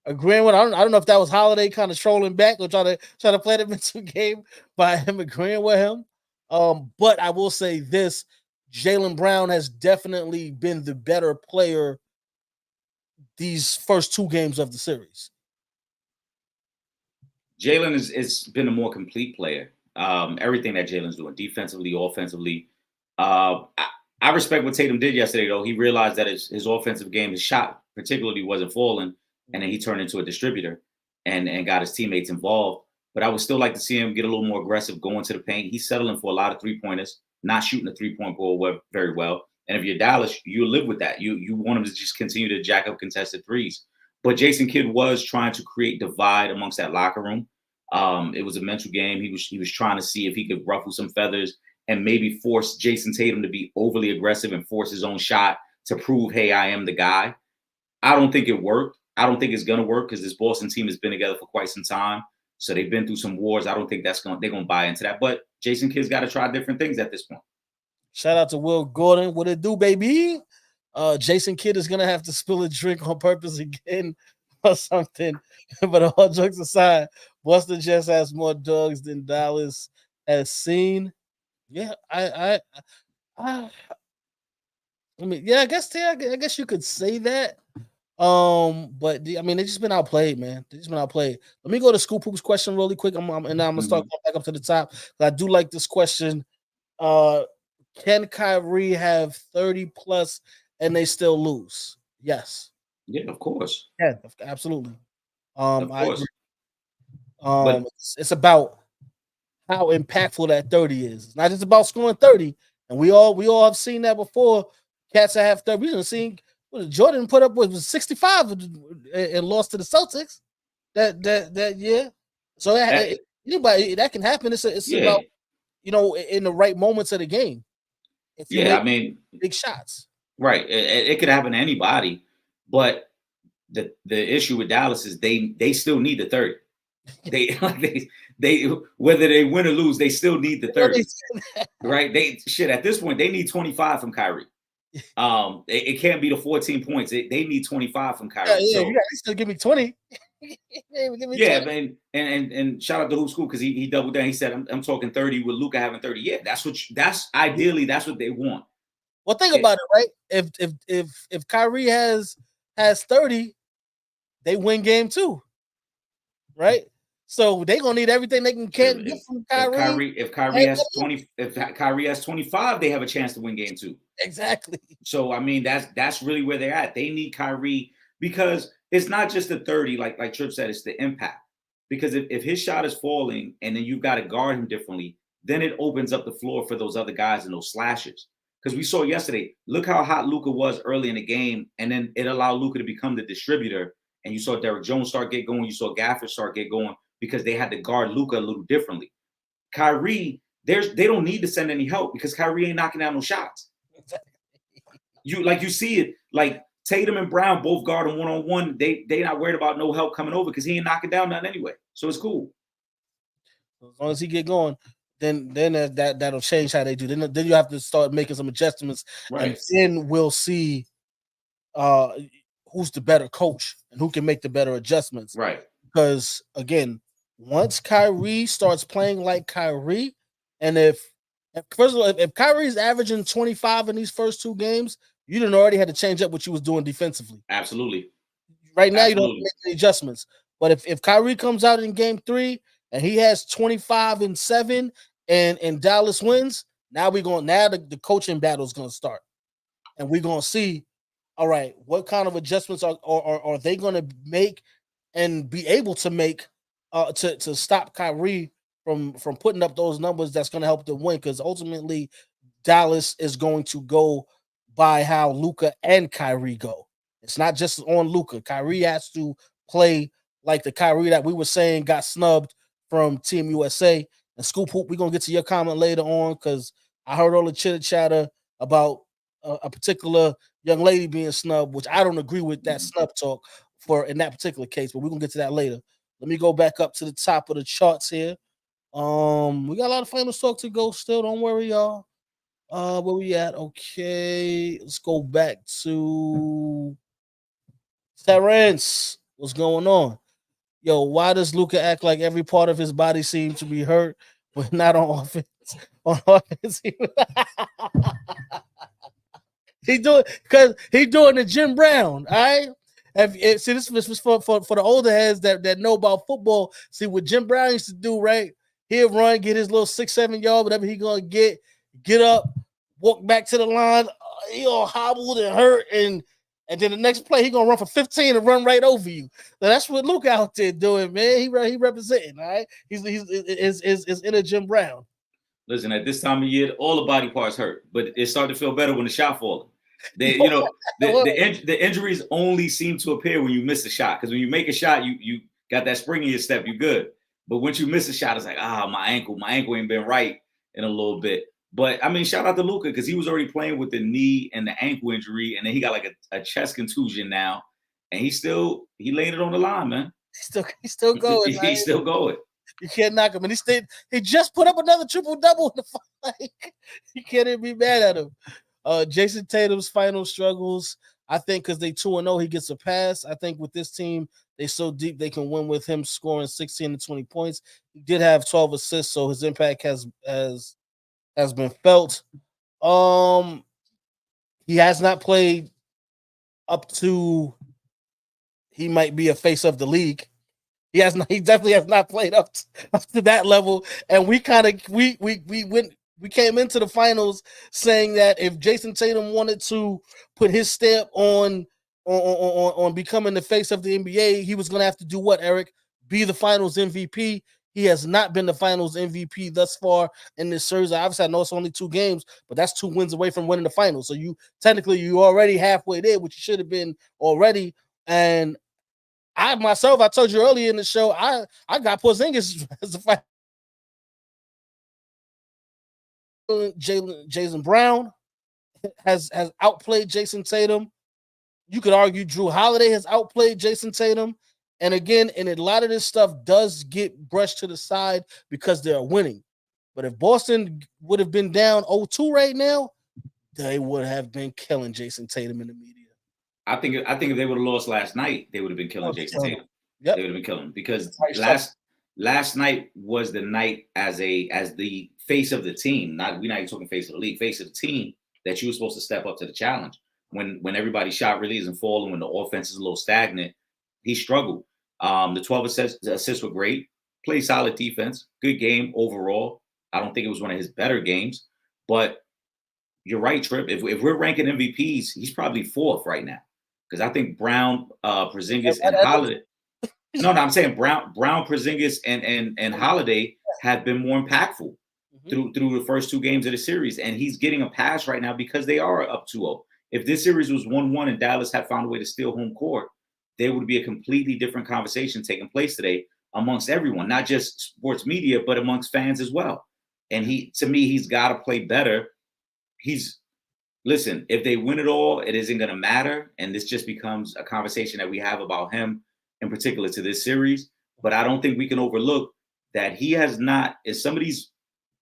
agreeing with I don't know if that was Holiday kind of trolling back or trying to play the mental game by him agreeing with him. But I will say this: Jaylen Brown has definitely been the better player these first 2 games of the series. Jalen is been a more complete player. Everything that Jalen's doing, defensively, offensively. I respect what Tatum did yesterday, though. He realized that his offensive game, his shot particularly wasn't falling, and then he turned into a distributor and got his teammates involved. But I would still like to see him get a little more aggressive, going to the paint. He's settling for a lot of 3-pointers, not shooting the 3-point goal very well. And if you're Dallas, you live with that. You want him to just continue to jack up contested threes. But Jason Kidd was trying to create divide amongst that locker room. It was a mental game. He was trying to see if he could ruffle some feathers and maybe force Jason Tatum to be overly aggressive and force his own shot to prove, hey, I am the guy. I don't think it worked. I don't think it's gonna work because this Boston team has been together for quite some time. So they've been through some wars. I don't think they're gonna buy into that. But Jason Kidd's got to try different things at this point. Shout out to Will Gordon. What it do, baby? Jason Kidd is gonna have to spill a drink on purpose again or something. But all jokes aside, Boston just has more dogs than Dallas has seen. Yeah, I mean, yeah, I guess you could say that. But I mean, they just been outplayed, man. They just been outplayed. Let me go to Scoop Hoops question really quick. And now I'm gonna start going back up to the top. I do like this question. Can Kyrie have 30 plus and they still lose? Yes. Yeah, of course. Yeah, absolutely. Of I course. agree. It's about how impactful that 30 is. It's not just about scoring 30. And we all have seen that before. Cats that have 30. We've seen what Jordan put up with was 65 and lost to the Celtics that year. So anybody that can happen. It's about in the right moments of the game. If you make I mean, big shots. Right. It could happen to anybody, but the issue with Dallas is they still need the 30. They whether they win or lose, they still need the 30. Right? At this point, they need 25 from Kyrie. It can't be the 14 points. They need 25 from Kyrie. You still give me 20. Yeah, 20. Man, and shout out to Hoop School because he doubled down. He said, "I'm talking 30 with Luka having 30." Yeah, that's ideally that's what they want. Well, think about it, right? If Kyrie has 30, they win game 2, right? So they gonna need everything they can get from Kyrie. If Kyrie has 20, if Kyrie has 25, they have a chance to win game 2. Exactly. So I mean, that's really where they're at. They need Kyrie because it's not just the 30, like Trip said, it's the impact. Because if his shot is falling and then you've got to guard him differently, then it opens up the floor for those other guys and those slashes. Because we saw yesterday, look how hot Luka was early in the game, and then it allowed Luka to become the distributor. And you saw Derrick Jones start get going. You saw Gafford start get going because they had to guard Luka a little differently. Kyrie, they don't need to send any help because Kyrie ain't knocking down no shots. You see it like Tatum and Brown both guard him one-on-one. They not worried about no help coming over because he ain't knocking down nothing anyway. So it's cool. As long as he get going, then that'll change how they do. Then you have to start making some adjustments, and then we'll see who's the better coach and who can make the better adjustments. Right. Because again, once Kyrie starts playing like Kyrie, and if first of all, if Kyrie's averaging 25 in these first two games, you didn't already had to change up what you was doing defensively. Absolutely. Right now, you don't make any adjustments. But if Kyrie comes out in game 3 and he has 25 and 7 and Dallas wins, now the coaching battle is gonna start. And we're gonna see, all right, what kind of adjustments are they gonna make and be able to make to stop Kyrie from putting up those numbers that's gonna help them win, because ultimately Dallas is going to go by how Luka and Kyrie go. It's not just on Luka. Kyrie has to play like the Kyrie that we were saying got snubbed from Team USA. And Scoop Hoop, we're going to get to your comment later on, because I heard all the chitter chatter about a particular young lady being snubbed, which I don't agree with that snub talk for in that particular case, but we're going to get to that later. Let me go back up to the top of the charts here. We got a lot of finals talk to go still. Don't worry, y'all. Where we at? Okay, let's go back to Terrence. What's going on? Yo, why does Luka act like every part of his body seems to be hurt, but not on offense? On offense, he doing because he doing the Jim Brown. All right. See, this was for the older heads that know about football. See what Jim Brown used to do, right? He'll run, get his little 6-7 yard, whatever he gonna get up, walk back to the line. He all hobbled and hurt, and then the next play he gonna run for 15 and run right over you. So that's what Luke out there doing, man. He representing, all right. He's in a Jim Brown. Listen, at this time of year, all the body parts hurt, but it started to feel better when the shot falling. The injuries only seem to appear when you miss a shot, because when you make a shot, you got that spring in your step, you're good. But once you miss a shot, it's like, my ankle ain't been right in a little bit. But I mean, shout out to Luka, because he was already playing with the knee and the ankle injury, and then he got like a chest contusion now, and he laid it on the line, man. He's still going. He's still going. You can't knock him, and he just put up another triple-double in the fight. You can't even be mad at him. Jason Tatum's final struggles, I think, because they 2-0, he gets a pass. I think with this team, they so deep they can win with him scoring 16 to 20 points. He did have 12 assists, so his impact has been felt. He has not played up to he might be a face of the league. He definitely has not played up to that level. And we came into the finals saying that if Jason Tatum wanted to put his stamp on becoming the face of the NBA, he was going to have to do what, Eric? Be the finals MVP. He has not been the finals MVP thus far in this series. Obviously, I know it's only 2 games, but that's 2 wins away from winning the finals. So you already halfway there, which you should have been already. And I told you earlier in the show, I got Porzingis as a fight. Jason Brown has outplayed Jason Tatum. You could argue Drew Holiday has outplayed Jason Tatum. And again, and a lot of this stuff does get brushed to the side because they're winning. But if Boston would have been down 0-2 right now, they would have been killing Jason Tatum in the media. I think if they would have lost last night, they would have been killing Jason Tatum. Yep. They would have been killing him, because last night was the night as the face of the team. We're not even talking face of the league, face of the team, that you were supposed to step up to the challenge. When everybody shot really isn't falling, when the offense is a little stagnant, he struggled. The 12 assists were great. Played solid defense. Good game overall. I don't think it was one of his better games, but you're right, Trip. If we're ranking MVPs, he's probably 4th right now, because I think Brown, Porzingis, and Holiday. No, I'm saying Brown, Porzingis, and Holiday have been more impactful through the first 2 games of the series, and he's getting a pass right now because they are up 2-0. If this series was 1-1 and Dallas had found a way to steal home court, there would be a completely different conversation taking place today amongst everyone, not just sports media, but amongst fans as well. And to me, he's got to play better. Listen, if they win it all, it isn't going to matter. And this just becomes a conversation that we have about him in particular to this series. But I don't think we can overlook that he has not, in some of these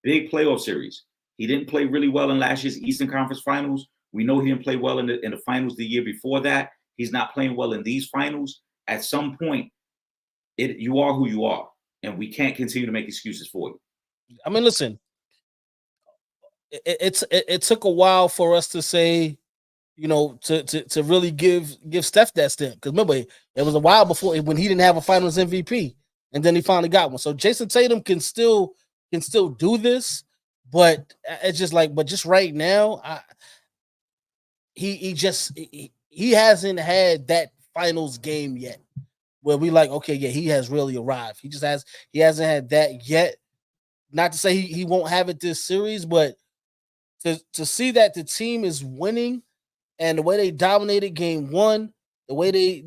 big playoff series, he didn't play really well in last year's Eastern Conference Finals. We know he didn't play well in the finals the year before that. He's not playing well in these finals. At some point, you are who you are, and we can't continue to make excuses for you. I mean, listen, it took a while for us to say, to really give Steph that step. Because remember, it was a while before when he didn't have a Finals MVP, and then he finally got one. So Jason Tatum can still do this, but it's just like, but just right now, he hasn't had that Finals game yet where we like, okay, yeah, he has really arrived. He hasn't had that yet. Not to say he won't have it this series, but to see that the team is winning and the way they dominated game one, the way they,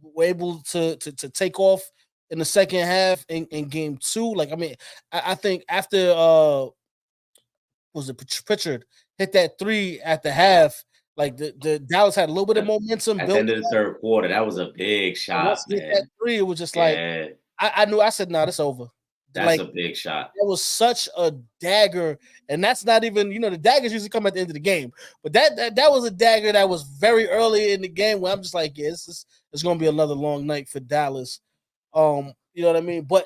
were able to take off in the second half in game two. Like, I mean, I think after was it Pritchard hit that three at the half, like the Dallas had a little bit of momentum At the built end of the third quarter, that was a big shot, once he hit man. that three, it was just like I knew. I said, "No, that's over." That's like a big shot. That was such a dagger, and that's not even, the daggers usually come at the end of the game, but that was a dagger that was very early in the game where I'm just like, yeah, it's going to be another long night for Dallas. You know what I mean? But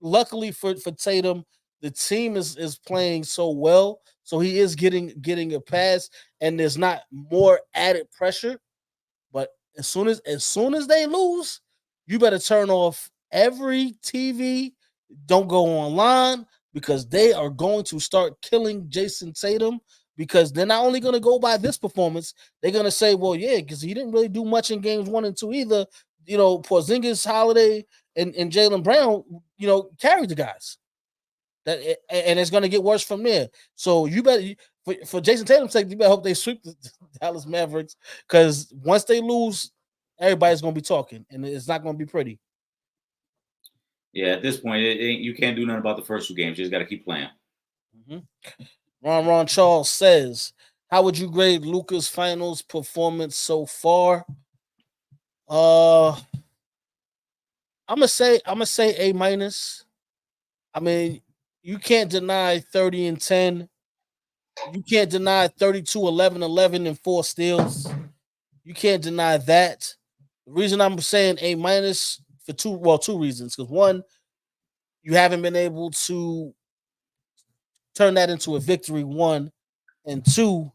luckily for Tatum, the team is playing so well, so he is getting a pass, and there's not more added pressure. But as soon as they lose, you better turn off every TV. Don't go online because they are going to start killing Jason Tatum, because they're not only going to go by this performance, they're going to say, well, yeah, because he didn't really do much in games 1 and 2 either. Porzingis, Holiday, and Jaylen Brown, carried the guys. And it's going to get worse from there. So you better, for Jason Tatum's sake, you better hope they sweep the Dallas Mavericks, because once they lose, everybody's going to be talking, and it's not going to be pretty. Yeah, at this point, you can't do nothing about the first two games. You just got to keep playing. Mm-hmm. Ron Charles says, "How would you grade Luka's finals performance so far?" I'm gonna say A minus. I mean, you can't deny 30 and 10. You can't deny 32, 11, 11, and 4 steals. You can't deny that. The reason I'm saying A minus for two reasons. Because one, you haven't been able to turn that into a victory. One, and two,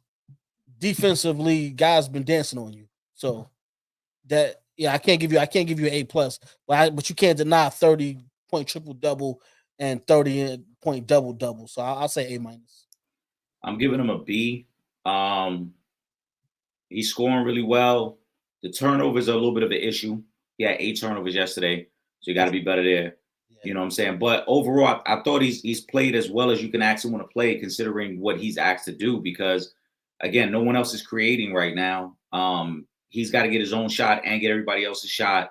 defensively, guys been dancing on you. So that, yeah, I can't give you an A plus, but you can't deny 30-point triple double and 30-point double double. So I'll say A minus. I'm giving him a B. He's scoring really well. The turnovers are a little bit of an issue. He had 8 turnovers yesterday, so you got to be better there. Yeah. You know what I'm saying? But overall, I thought he's played as well as you can ask someone to play, considering what he's asked to do. Because again, no one else is creating right now. He's got to get his own shot and get everybody else's shot.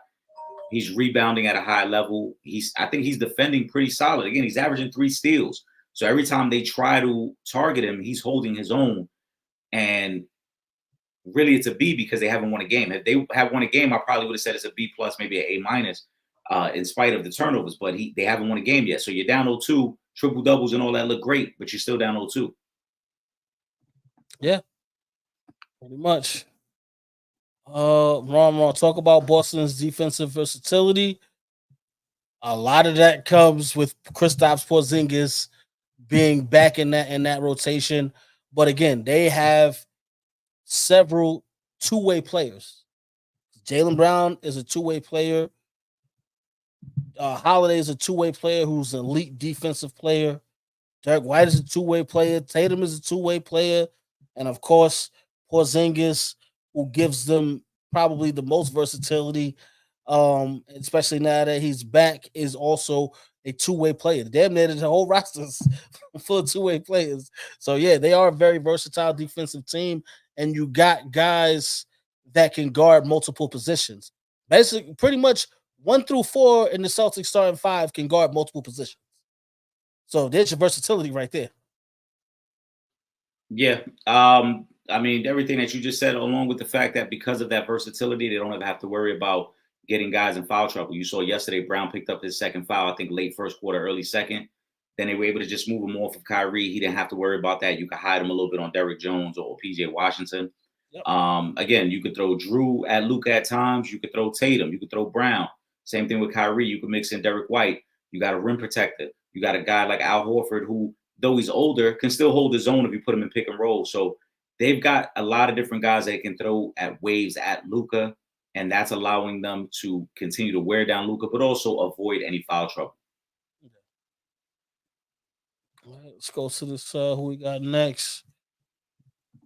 He's rebounding at a high level. I think he's defending pretty solid. Again, he's averaging 3 steals. So every time they try to target him, he's holding his own. And really, it's a B because they haven't won a game. If they had won a game, I probably would have said it's a B plus, maybe an A minus, in spite of the turnovers. But they haven't won a game yet. So you're down 0-2, triple doubles and all that look great, but you're still down 0-2. Yeah, pretty much. Ron, talk about Boston's defensive versatility. A lot of that comes with Kristaps Porzingis being back in that rotation. But again, they have several two-way players. Jaylen Brown is a two-way player. Holiday is a two-way player who's an elite defensive player. Derek White is a two-way player. Tatum is a two-way player. And of course, Porzingis, who gives them probably the most versatility, especially now that he's back, is also a two-way player. Damn near the whole roster's full of two-way players. So yeah, they are a very versatile defensive team, and you got guys that can guard multiple positions. Basically, pretty much 1 through 4 in the Celtics starting 5 can guard multiple positions. So there's your versatility right there. Yeah. I mean, everything that you just said, along with the fact that because of that versatility, they don't ever have to worry about getting guys in foul trouble. You saw yesterday Brown picked up his second foul, I think late first quarter, early second. Then they were able to just move him off of Kyrie. He didn't have to worry about that. You could hide him a little bit on Derrick Jones or PJ Washington. Yep. Again, you could throw Drew at Luka at times. You could throw Tatum. You could throw Brown. Same thing with Kyrie. You could mix in Derrick White. You got a rim protector. You got a guy like Al Horford who, though he's older, can still hold his own if you put him in pick and roll. So they've got a lot of different guys they can throw at waves at Luka, and that's allowing them to continue to wear down Luka, but also avoid any foul trouble. All right, let's go to this. Who we got next?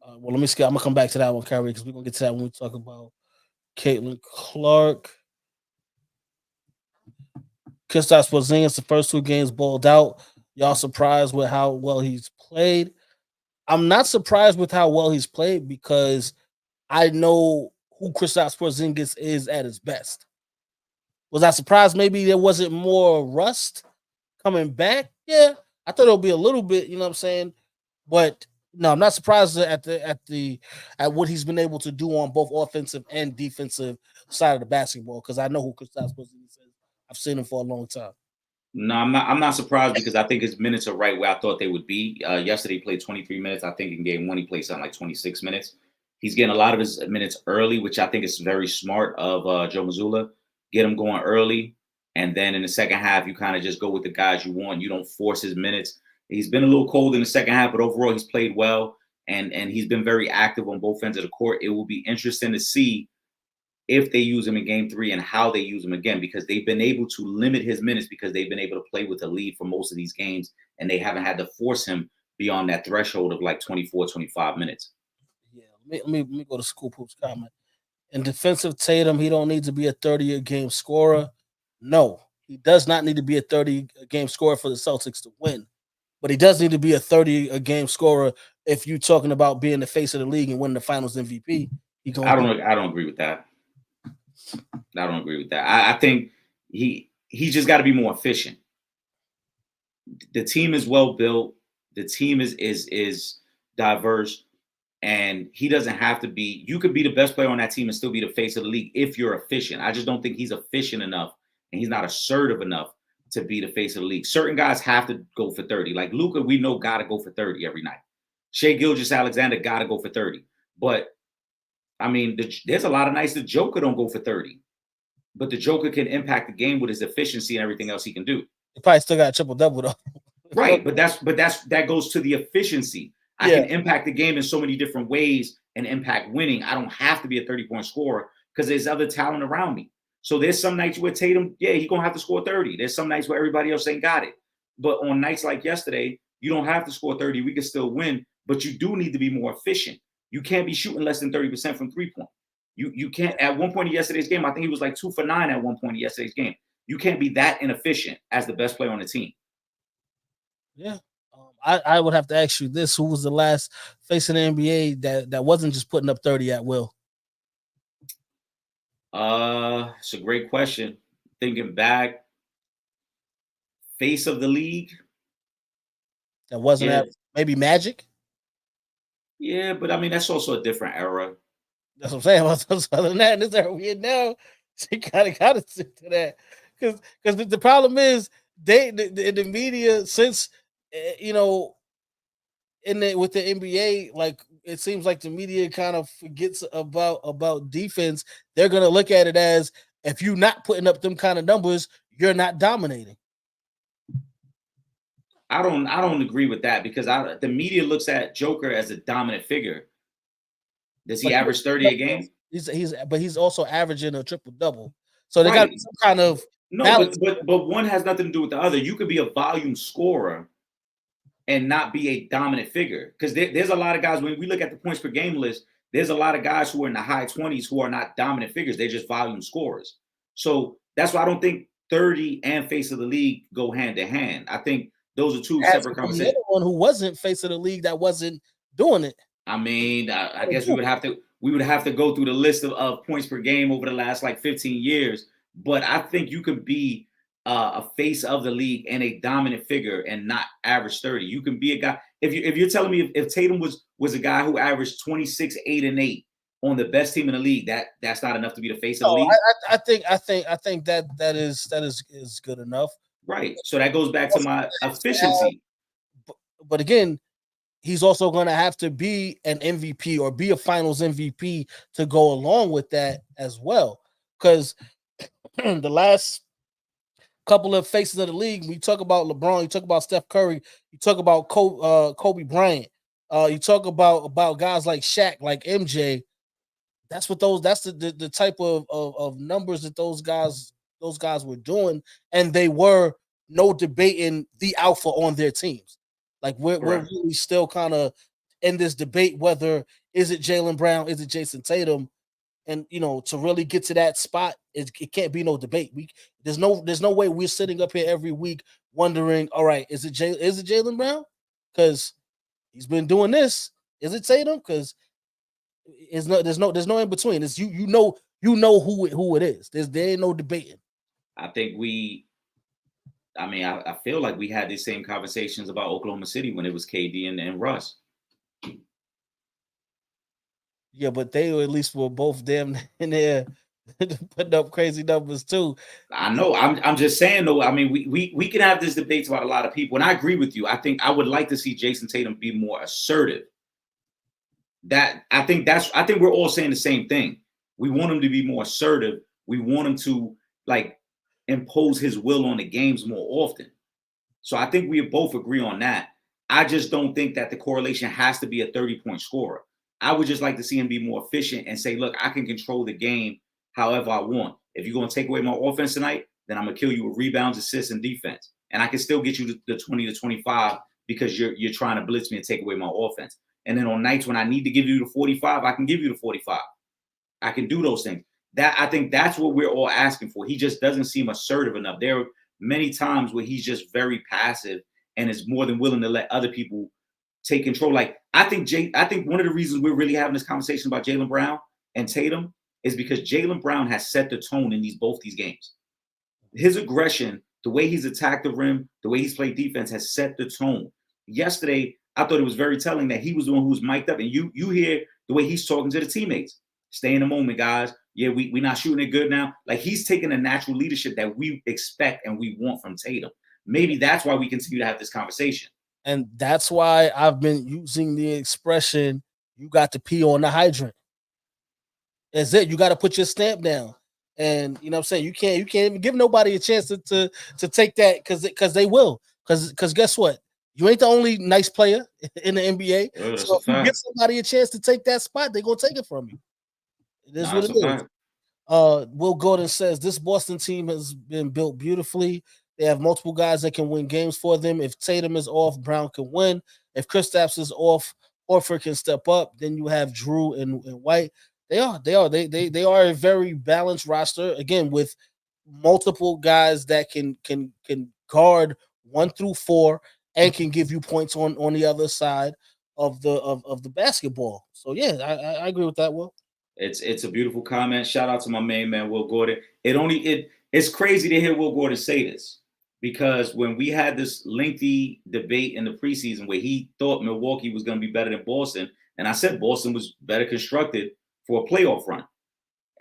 Well, let me skip. I'm gonna come back to that one, Kyrie, because we're gonna get to that when we talk about Caitlin Clark. Kristaps Porzingis, the first 2 games balled out. Y'all surprised with how well he's played? I'm not surprised with how well he's played because I know who Kristaps Porzingis is at his best. Was I surprised maybe there wasn't more rust coming back? Yeah, I thought it'll be a little bit, you know what I'm saying? But no, I'm not surprised at what he's been able to do on both offensive and defensive side of the basketball because I know who Kristaps Porzingis is. I've seen him for a long time. No, I'm not surprised because I think his minutes are right where I thought they would be. Yesterday he played 23 minutes. I think in game 1 he played something like 26 minutes. He's getting a lot of his minutes early, which I think is very smart of Joe Mazzulla. Get him going early, and then in the second half you kind of just go with the guys you want. You don't force his minutes. He's been a little cold in the second half, but overall he's played well, and he's been very active on both ends of the court. It will be interesting to see if they use him in game 3 and how they use him again, because they've been able to limit his minutes because they've been able to play with a lead for most of these games, and they haven't had to force him beyond that threshold of like 24, 25 minutes. Yeah, let me go to Scoop Hoop's comment. In defensive Tatum, he don't need to be a 30-a-game scorer. No, he does not need to be a 30-a-game scorer for the Celtics to win. But he does need to be a 30-a-game scorer if you're talking about being the face of the league and winning the Finals MVP. I don't agree with that. I don't agree with that. I think he just got to be more efficient. The team is well built. The team is diverse, and he doesn't have to be. You could be the best player on that team and still be the face of the league if you're efficient. I just don't think he's efficient enough, and he's not assertive enough to be the face of the league. Certain guys have to go for 30. Like Luka, we know got to go for 30 every night. Shai Gilgeous-Alexander got to go for 30. But I mean, there's a lot of nights the Joker don't go for 30, but the Joker can impact the game with his efficiency and everything else he can do. He probably still got a triple-double though. Right, but that goes to the efficiency. I can impact the game in so many different ways and impact winning. I don't have to be a 30-point scorer because there's other talent around me. So there's some nights where Tatum, he's gonna have to score 30. There's some nights where everybody else ain't got it. But on nights like yesterday, you don't have to score 30. We can still win, but you do need to be more efficient. You can't be shooting less than 30% from 3-point. You can't. At one point in yesterday's game, I think he was like 2 for 9 at one point in yesterday's game. You can't be that inefficient as the best player on the team. Yeah. I would have to ask you this: who was the last face in the NBA that wasn't just putting up 30 at will? It's a great question. Thinking back, face of the league. That wasn't maybe Magic? Yeah, but I mean that's also a different era. That's what I'm saying. Other than that, in this era we in now, she kind of got to stick to that because the problem is the media since with the NBA, like it seems like the media kind of forgets about defense. They're gonna look at it as if you're not putting up them kind of numbers, you're not dominating. I don't agree with that because the media looks at Joker as a dominant figure. Does he average 30 a game? He's also averaging a triple-double. So they got some kind of balance. But one has nothing to do with the other. You could be a volume scorer and not be a dominant figure. Because there's a lot of guys, when we look at the points per game list, there's a lot of guys who are in the high 20s who are not dominant figures. They're just volume scorers. So that's why I don't think 30 and face of the league go hand in hand. I think those are two separate conversations. The one who wasn't face of the league that wasn't doing it. I mean, I guess we would have to go through the list of points per game over the last like 15 years. But I think you could be a face of the league and a dominant figure and not average 30. You can be a guy. If you're telling me if Tatum was a guy who averaged 26, 8, and 8 on the best team in the league, that's not enough to be the face of the No, league. I think that is good enough. Right. So that goes back to my efficiency. But again, he's also going to have to be an MVP or be a Finals MVP to go along with that as well. Because the last couple of faces of the league, we talk about LeBron, you talk about Steph Curry, you talk about Kobe Bryant, you talk about guys like Shaq, like MJ. That's the type of numbers that those guys were doing, and they were no debating the alpha on their teams. Like we're really still kind of in this debate whether is it Jaylen Brown, is it Jason Tatum, and to really get to that spot, it can't be no debate. There's no way we're sitting up here every week wondering, all right, is it Jaylen Brown because he's been doing this? Is it Tatum because there's no in between. It's you know who it is. There ain't no debating. I think I feel like we had these same conversations about Oklahoma City when it was KD and Russ. Yeah, but they at least were both damn in there putting up crazy numbers too. I know. I'm just saying though. I mean, we can have this debate about a lot of people, and I agree with you. I think I would like to see Jason Tatum be more assertive. I think we're all saying the same thing. We want him to be more assertive. We want him to like impose his will on the games more often. So I think we both agree on that. I just don't think that the correlation has to be a 30-point scorer. I would just like to see him be more efficient and say, look, I can control the game however I want. If you're going to take away my offense tonight, then I'm going to kill you with rebounds, assists, and defense. And I can still get you to the 20 to 25 because you're trying to blitz me and take away my offense. And then on nights when I need to give you the 45, I can give you the 45. I can do those things. I think that's what we're all asking for. He just doesn't seem assertive enough. There are many times where he's just very passive and is more than willing to let other people take control. Like I think one of the reasons we're really having this conversation about Jaylen Brown and Tatum is because Jaylen Brown has set the tone in both these games. His aggression, the way he's attacked the rim, the way he's played defense has set the tone. Yesterday, I thought it was very telling that he was the one who was mic'd up, and you hear the way he's talking to the teammates. Stay in the moment, guys. Yeah, we're not shooting it good now. Like he's taking a natural leadership that we expect and we want from Tatum. Maybe that's why we continue to have this conversation. And that's why I've been using the expression, you got to pee on the hydrant. That's it. You got to put your stamp down. And you know what I'm saying? You can't even give nobody a chance to take that because they will. Because guess what? You ain't the only nice player in the NBA. So if you give somebody a chance to take that spot, they're gonna take it from you. It is what it is. Will Gordon says this Boston team has been built beautifully. They have multiple guys that can win games for them. If Tatum is off, Brown can win. If Kristaps is off, Horford can step up. Then you have Drew and White. They are a very balanced roster again with multiple guys that can guard 1 through 4 and can give you points on the other side of the basketball. So yeah, I agree with that, Will. It's a beautiful comment. Shout out to my main man, Will Gordon. It's crazy to hear Will Gordon say this because when we had this lengthy debate in the preseason where he thought Milwaukee was going to be better than Boston, and I said Boston was better constructed for a playoff run.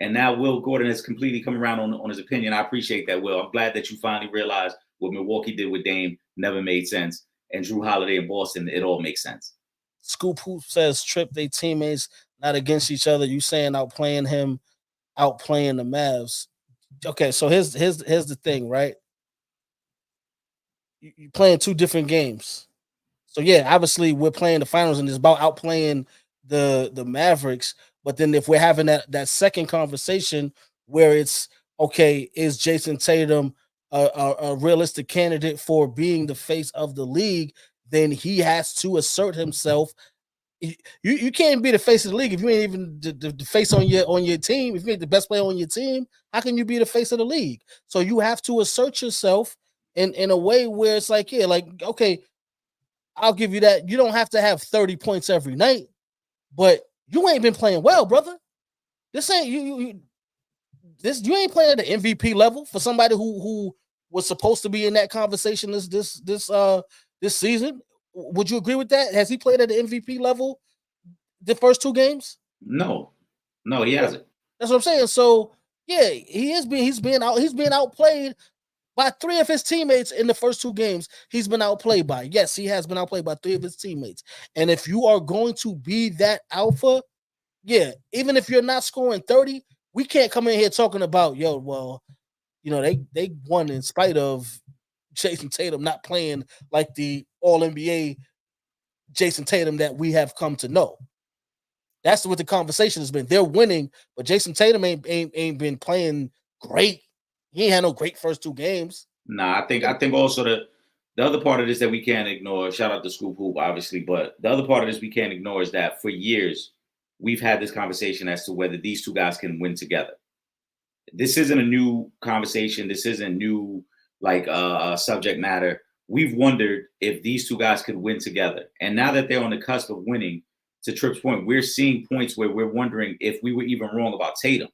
And now Will Gordon has completely come around on his opinion. I appreciate that, Will. I'm glad that you finally realized what Milwaukee did with Dame never made sense. And Drew Holiday in Boston, it all makes sense. Scoop Hoop says, Trip, they teammates, not against each other. You saying outplaying him, outplaying the Mavs. Okay, so here's the thing, right? You're playing 2 different games. So yeah, obviously we're playing the finals and it's about outplaying the Mavericks. But then if we're having that second conversation where it's okay, is Jason Tatum a realistic candidate for being the face of the league? Then he has to assert himself. You can't be the face of the league if you ain't even the face on your team. If you ain't the best player on your team, how can you be the face of the league? So you have to assert yourself in a way where it's like, yeah, like, okay, I'll give you that. You don't have to have 30 points every night, but you ain't been playing well, brother. This ain't you ain't playing at the MVP level for somebody who was supposed to be in that conversation this season. Would you agree with that? Has he played at the MVP level the first 2 games? No. No, he hasn't. That's what I'm saying. So yeah, he's being outplayed by 3 of his teammates in the first 2 games. He's been outplayed by. Yes, he has been outplayed by 3 of his teammates. And if you are going to be that alpha, yeah, even if you're not scoring 30, we can't come in here talking about, yo, well, they won in spite of Jason Tatum not playing like the All NBA Jason Tatum that we have come to know. That's what the conversation has been. They're winning, but Jason Tatum ain't been playing great. He ain't had no great first 2 games. Nah, I think also the other part of this that we can't ignore. Shout out to Scoop Hoop, obviously, but the other part of this we can't ignore is that for years we've had this conversation as to whether these 2 guys can win together. This isn't a new conversation. This isn't new subject matter. We've wondered if these 2 guys could win together, and now that they're on the cusp of winning, to Trip's point, we're seeing points where we're wondering if we were even wrong about Tatum.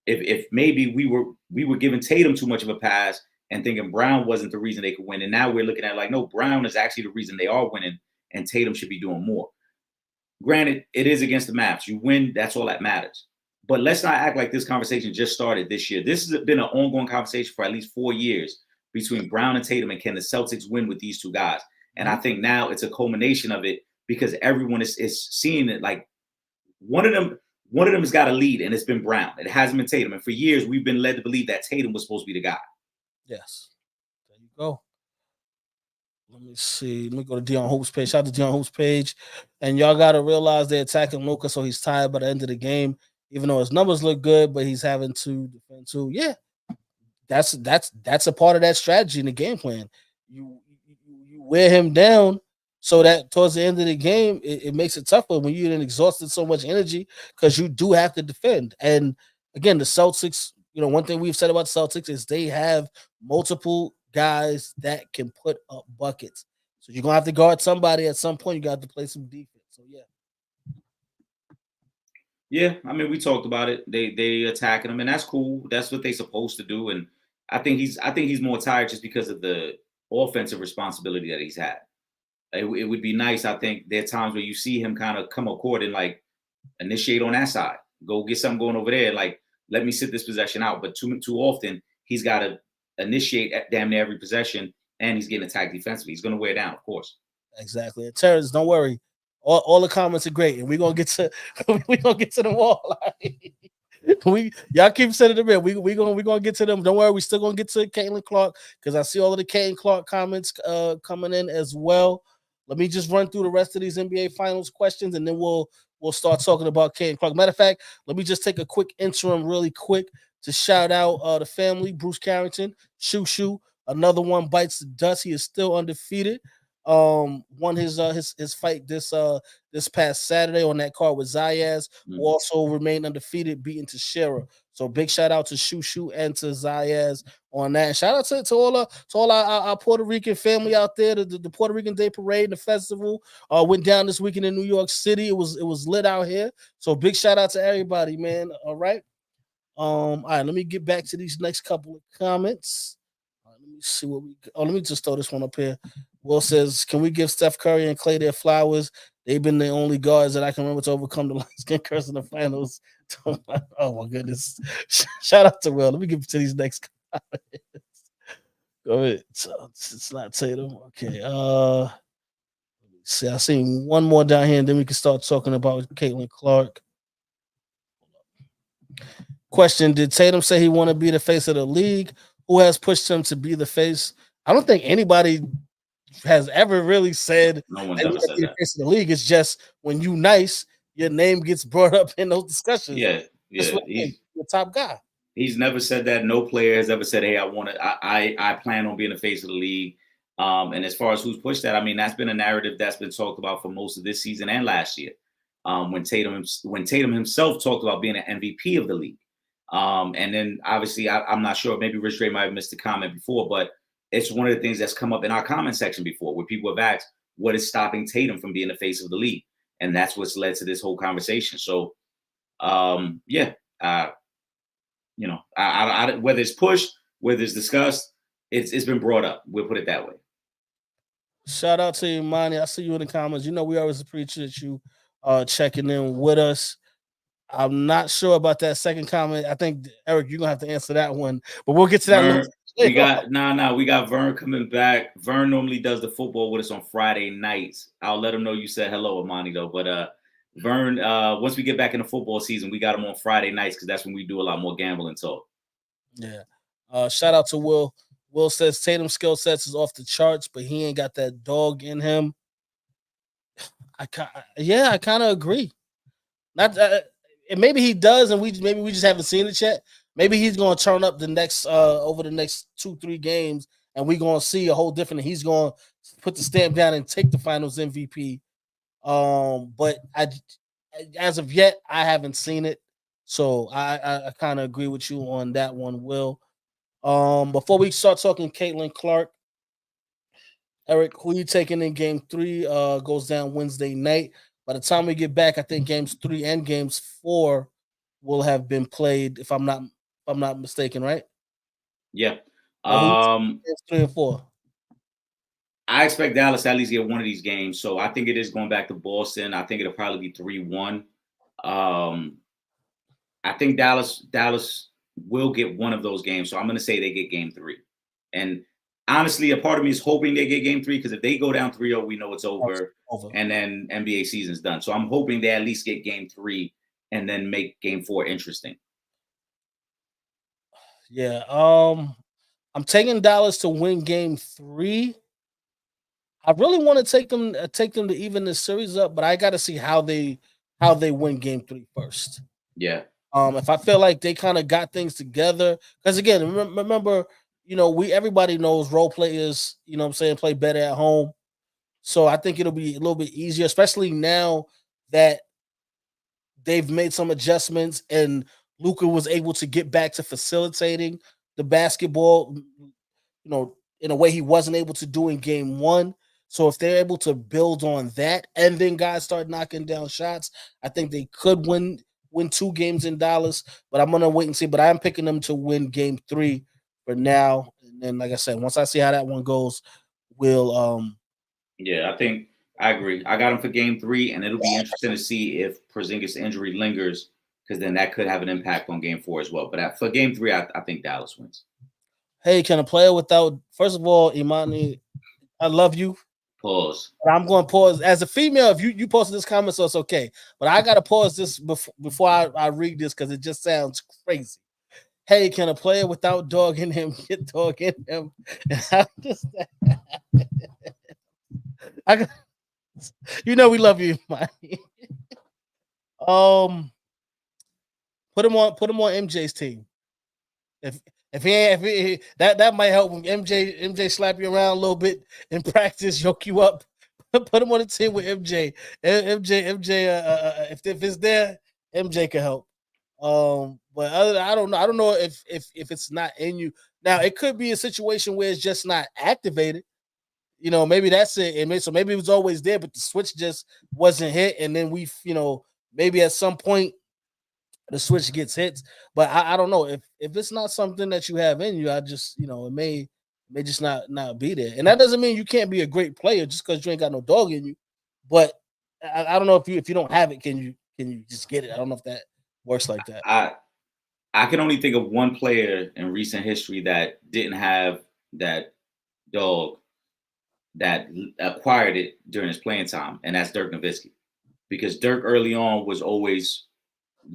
If maybe we were giving Tatum too much of a pass and thinking Brown wasn't the reason they could win, and now we're looking at like, no, Brown is actually the reason they are winning, and Tatum should be doing more. Granted, it is against the Mavs. You win, that's all that matters. But let's not act like this conversation just started this year. This has been an ongoing conversation for at least 4 years between Brown and Tatum, and can the Celtics win with these 2 guys? And I think now it's a culmination of it, because everyone is seeing it like one of them has got a lead, and it's been Brown. It hasn't been Tatum. And for years, we've been led to believe that Tatum was supposed to be the guy. Yes. There you go. Let me see. Let me go to Dion Hoop's page. Shout out to Dion Hoop's page. And y'all got to realize they're attacking Luka, so he's tired by the end of the game. Even though his numbers look good, but he's having to defend too. Yeah, that's a part of that strategy in the game plan. You wear him down so that towards the end of the game, it makes it tougher when you've exhausted so much energy, because you do have to defend. And again, the Celtics, one thing we've said about the Celtics is they have multiple guys that can put up buckets. So you're gonna have to guard somebody at some point. You got to play some defense. So yeah. Yeah, I mean, we talked about it. They attacking him, and that's cool. That's what they're supposed to do. And I think he's more tired just because of the offensive responsibility that he's had. It would be nice. I think there are times where you see him kind of come up court and like initiate on that side, go get something going over there. Like, let me sit this possession out. But too often he's got to initiate at damn near every possession, and he's getting attacked defensively. He's going to wear down, of course. Exactly. And Terrence, don't worry. All the comments are great, and we're gonna get to them all. Y'all keep sending them in. We gonna get to them. Don't worry, we still gonna get to Caitlin Clark, because I see all of the Caitlin Clark comments coming in as well. Let me just run through the rest of these NBA Finals questions, and then we'll start talking about Caitlin Clark. Matter of fact, let me just take a quick interim, really quick, to shout out the family. Bruce Carrington, Shoo, another one bites the dust. He is still undefeated. Won his fight this past Saturday on that card with Zayas, who also remained undefeated, beating Teixeira. So big shout out to Shoo and to Zayas on that. And shout out to all our Puerto Rican family out there. The Puerto Rican Day Parade and the festival went down this weekend in New York City. It was lit out here. So big shout out to everybody, man. All right. All right, let me get back to these next couple of comments. Let me see what we. Oh, let me just throw this one up here. Will says, "Can we give Steph Curry and Clay their flowers? They've been the only guards that I can remember to overcome the light skin curse in the finals." Oh my goodness! Shout out to Will. Let me get to these next comments. Go ahead. So it's not Tatum. Okay. Let me see. I seen one more down here, and then we can start talking about Caitlin Clark. Question: did Tatum say he want to be the face of the league? Who has pushed him to be the face? I don't think anybody has ever really said no one's ever said that. Face of the league. It's just when you nice, your name gets brought up in those discussions. Yeah. He's the top guy. He's never said that. No player has ever said, "Hey, I plan on being the face of the league." And as far as who's pushed that, I mean, that's been a narrative that's been talked about for most of this season and last year. When Tatum himself talked about being an MVP of the league. And then obviously I'm not sure, maybe Rich Ray might have missed the comment before, but it's one of the things that's come up in our comment section before, where people have asked, what is stopping Tatum from being the face of the league? And that's what's led to this whole conversation. So whether it's pushed, whether it's discussed, it's been brought up. We'll put it that way. Shout out to you, Monty. I see you in the comments. We always appreciate you checking in with us. I'm not sure about that second comment. I think Eric, you're gonna have to answer that one, but we'll get to that Vern, later. we got we got Vern coming back. Vern normally does the football with us on Friday nights. I'll let him know you said hello, Amani, though. But Vern, once we get back in the football season, we got him on Friday nights because that's when we do a lot more gambling talk. Yeah. Shout out to Will. Will says Tatum's skill sets is off the charts, but he ain't got that dog in him. I kind of agree. Not and maybe he does, and we just haven't seen it yet. Maybe he's going to turn up the next over the next 2-3 games, and we're going to see a whole different. He's going to put the stamp down and take the Finals MVP. But as of yet, I haven't seen it, so I kind of agree with you on that one, Will. Before we start talking, Caitlin Clark, Eric, who you taking in Game 3? Goes down Wednesday night. By the time we get back, I think Games 3 and Games 4 will have been played. If I'm not mistaken, right? Yeah. Games 3 and 4. I expect Dallas to at least get one of these games. So I think it is going back to Boston. I think it'll probably be 3-1. I think Dallas will get one of those games. So I'm going to say they get Game 3. And honestly, a part of me is hoping they get Game 3 because if they go down 3-0, we know it's over. And then NBA season's done. So I'm hoping they at least get Game 3 and then make Game 4 interesting. Yeah. I'm taking Dallas to win Game 3. I really want to take them to even the series up, but I got to see how they win Game 3 first. Yeah. If I feel like they kind of got things together, because again, remember, everybody knows role players, play better at home. So I think it'll be a little bit easier, especially now that they've made some adjustments and Luka was able to get back to facilitating the basketball, in a way he wasn't able to do in Game 1. So if they're able to build on that and then guys start knocking down shots, I think they could win 2 games in Dallas. But I'm gonna wait and see. But I'm picking them to win Game 3 for now. And then, like I said, once I see how that one goes, we'll Yeah, I think I agree. I got him for Game 3, and it'll be interesting to see if Porzingis' injury lingers, because then that could have an impact on Game 4 as well. But for Game 3, I think Dallas wins. Hey, can a player without? First of all, Imani, I love you. Pause. But I'm going to pause. As a female, if you posted this comment, so it's okay. But I got to pause this before I read this because it just sounds crazy. Hey, can a player without dog in him get dog in him? We love you, Imani. Put him on MJ's team. If he that might help him. MJ slap you around a little bit in practice, yoke you up. Put him on the team with MJ. If it's there, MJ can help. But I don't know. I don't know if it's not in you. Now it could be a situation where it's just not activated. Maybe that's it. So maybe it was always there, but the switch just wasn't hit, and then maybe at some point the switch gets hit. But I don't know if it's not something that you have in you. I just it may just not be there, and that doesn't mean you can't be a great player just because you ain't got no dog in you. But I don't know if you don't have it, can you just get it? I don't know if that works like that. I can only think of one player in recent history that didn't have that dog that acquired it during his playing time, and that's Dirk Nowitzki, because Dirk early on was always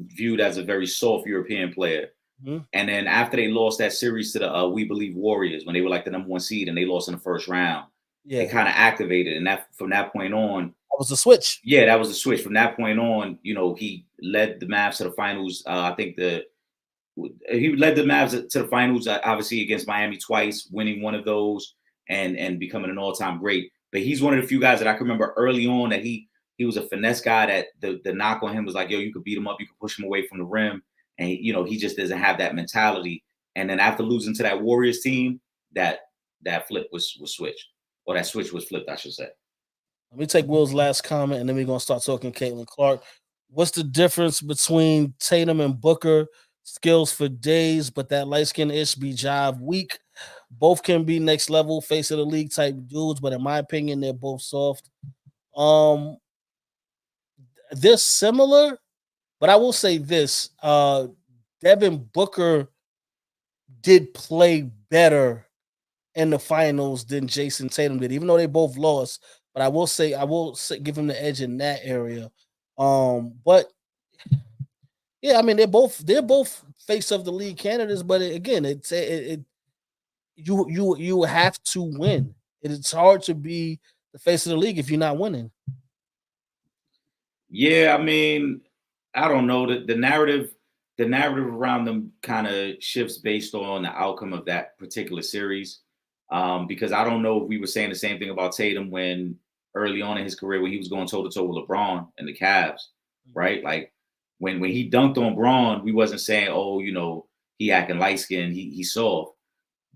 viewed as a very soft European player. Mm-hmm. And then after they lost that series to the We Believe Warriors, when they were like the number 1 seed and they lost in the first round, they kind of activated. And that from that point on, that was the switch. Yeah, that was the switch. From that point on, he led the Mavs to the finals. I think he led the Mavs to the finals, obviously against Miami twice, winning one of those and becoming an all-time great. But he's one of the few guys that I can remember early on that he was a finesse guy, that the knock on him was like, yo, you could beat him up, you could push him away from the rim. And, he just doesn't have that mentality. And then after losing to that Warriors team, that flip was switched. Or that switch was flipped, I should say. Let me take Will's last comment, and then we're going to start talking Caitlin Clark. What's the difference between Tatum and Booker? Skills for days, but that light-skin-ish be jive weak. Both can be next level, face of the league type dudes, but in my opinion, they're both soft. They're similar, But I will say this: Devin Booker did play better in the finals than Jason Tatum did, even though they both lost. But I will say, give him the edge in that area. But yeah, I mean they're both face of the league candidates. But again, you have to win. It's hard to be the face of the league if you're not winning. Yeah, I mean, I don't know. The narrative around them kind of shifts based on the outcome of that particular series. Because I don't know if we were saying the same thing about Tatum when early on in his career when he was going toe to toe with LeBron and the Cavs, right? Like when he dunked on Braun, we wasn't saying, oh, he acting light skinned, he's soft.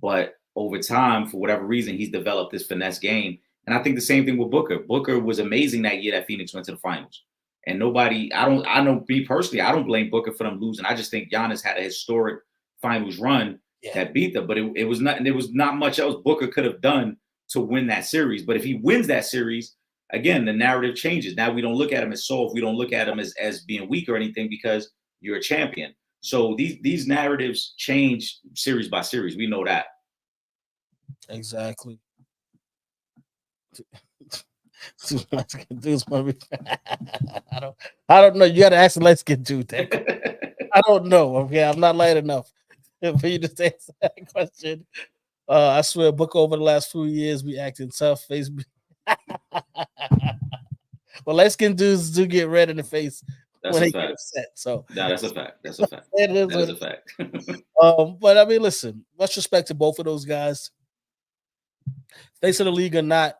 But over time, for whatever reason, he's developed this finesse game. And I think the same thing with Booker. Booker was amazing that year that Phoenix went to the finals. And nobody, I know me personally, I don't blame Booker for them losing. I just think Giannis had a historic finals run that beat them. But it was not, there was not much else Booker could have done to win that series. But if he wins that series, again, the narrative changes. Now we don't look at him as soft. We don't look at him as being weak or anything because you're a champion. So these narratives change series by series. We know that. Exactly. I don't. I don't know. You got to ask the light skin dude that. I don't know. Okay, I'm not light enough for you to answer that question. I swear, book over the last few years, we acting tough. Face. Well, light skin dudes do get red in the face That's when a they get fact. upset. So No, that's a fact. That's a fact. it is That what is a fact. but I mean, listen, much respect to both of those guys. Face of the league or not,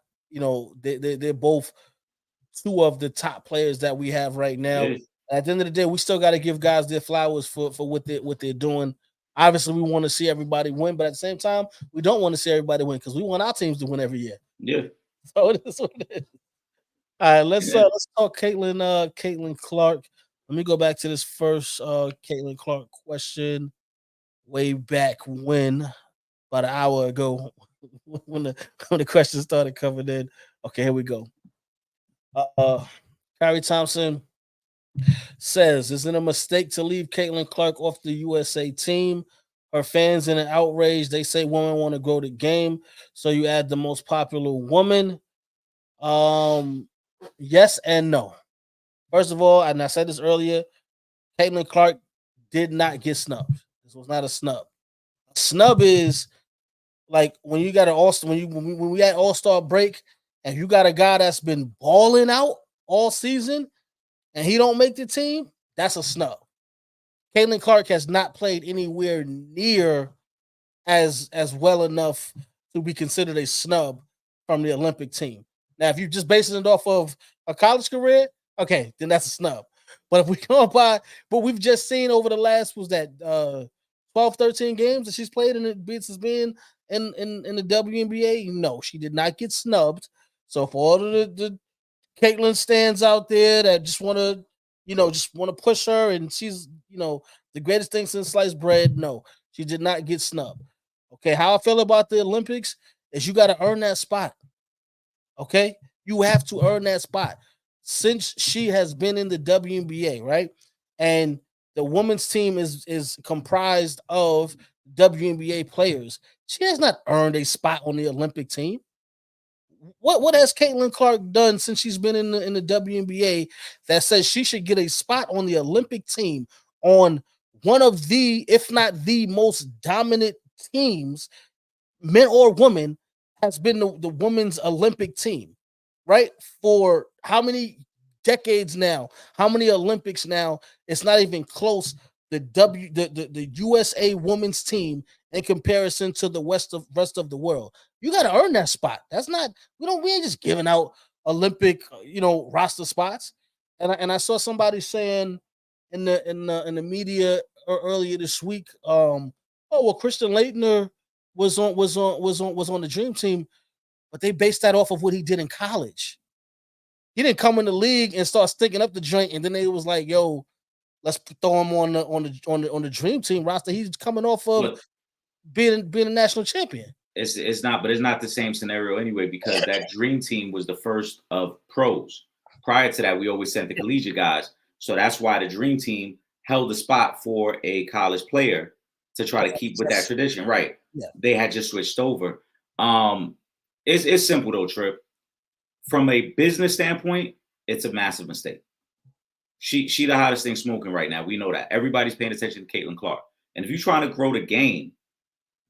they're both two of the top players that we have right now. Yeah. At the end of the day, we still got to give guys their flowers for what they're doing. Obviously, we want to see everybody win, but at the same time, we don't want to see everybody win because we want our teams to win every year. Yeah. So it is what it is. All right, let's Yeah. let's talk Caitlin Clark. Let me go back to this first Caitlin Clark question way back when, about an hour ago, when the questions started coming in. Okay, here we go. Kyrie Thompson says, "Is it a mistake to leave Caitlin Clark off the USA team? Her fans in an outrage. They say women want to grow the game, so you add the most popular woman." Yes and no. First of all, and I said this earlier, Caitlin Clark did not get snubbed. This was not a snub. A snub is like when you got an all when we had All-Star break and you got a guy that's been balling out all season and he don't make the team, that's a snub. Caitlin Clark has not played anywhere near as well enough to be considered a snub from the Olympic team. Now, if you're just basing it off of a college career, okay, then that's a snub. But if we go by what we've just seen over the last, was that 12, 13 games that she's played and it beats as being in the WNBA, no, she did not get snubbed. So for all of the Caitlin stands out there that just want to, just want to push her and she's, the greatest thing since sliced bread, no, she did not get snubbed. Okay, how I feel about the Olympics is you got to earn that spot. Okay, you have to earn that spot. Since she has been in the WNBA, right? And the women's team is comprised of WNBA players. She has not earned a spot on the Olympic team. What has Caitlin Clark done since she's been in the WNBA that says she should get a spot on the Olympic team on one of the, if not the most dominant teams, men or women, has been the women's Olympic team, right? For how many decades now? How many Olympics now? It's not even close. The USA women's team in comparison to the rest of the world. You got to earn that spot. That's not, we ain't just giving out Olympic, roster spots. And I saw somebody saying in the media earlier this week, oh well, Christian Leitner was on the dream team, but they based that off of what he did in college. He didn't come in the league and start sticking up the joint, and then they was like, "Yo, let's throw him on the dream team roster." He's coming off of Look, being a national champion. it's not, but it's not the same scenario anyway because that dream team was the first of pros. Prior to that, we always sent the collegiate guys. So that's why the Dream Team held the spot for a college player to try to keep with that tradition. Right. Yeah. They had just switched over. It's simple though, Trip. From a business standpoint, it's a massive mistake. She the hottest thing smoking right now. We know that. Everybody's paying attention to Caitlin Clark. And if you're trying to grow the game,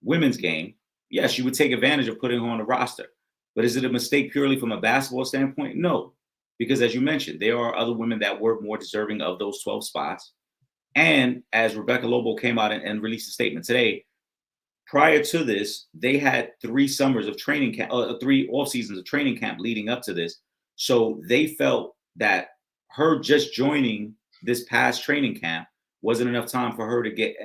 women's game, yes, you would take advantage of putting her on the roster. But is it a mistake purely from a basketball standpoint? No. Because as you mentioned, there are other women that were more deserving of those 12 spots. And as Rebecca Lobo came out and released a statement today, prior to this, they had 3 summers of training camp, 3 off seasons of training camp leading up to this. So they felt that her just joining this past training camp wasn't enough time for her to get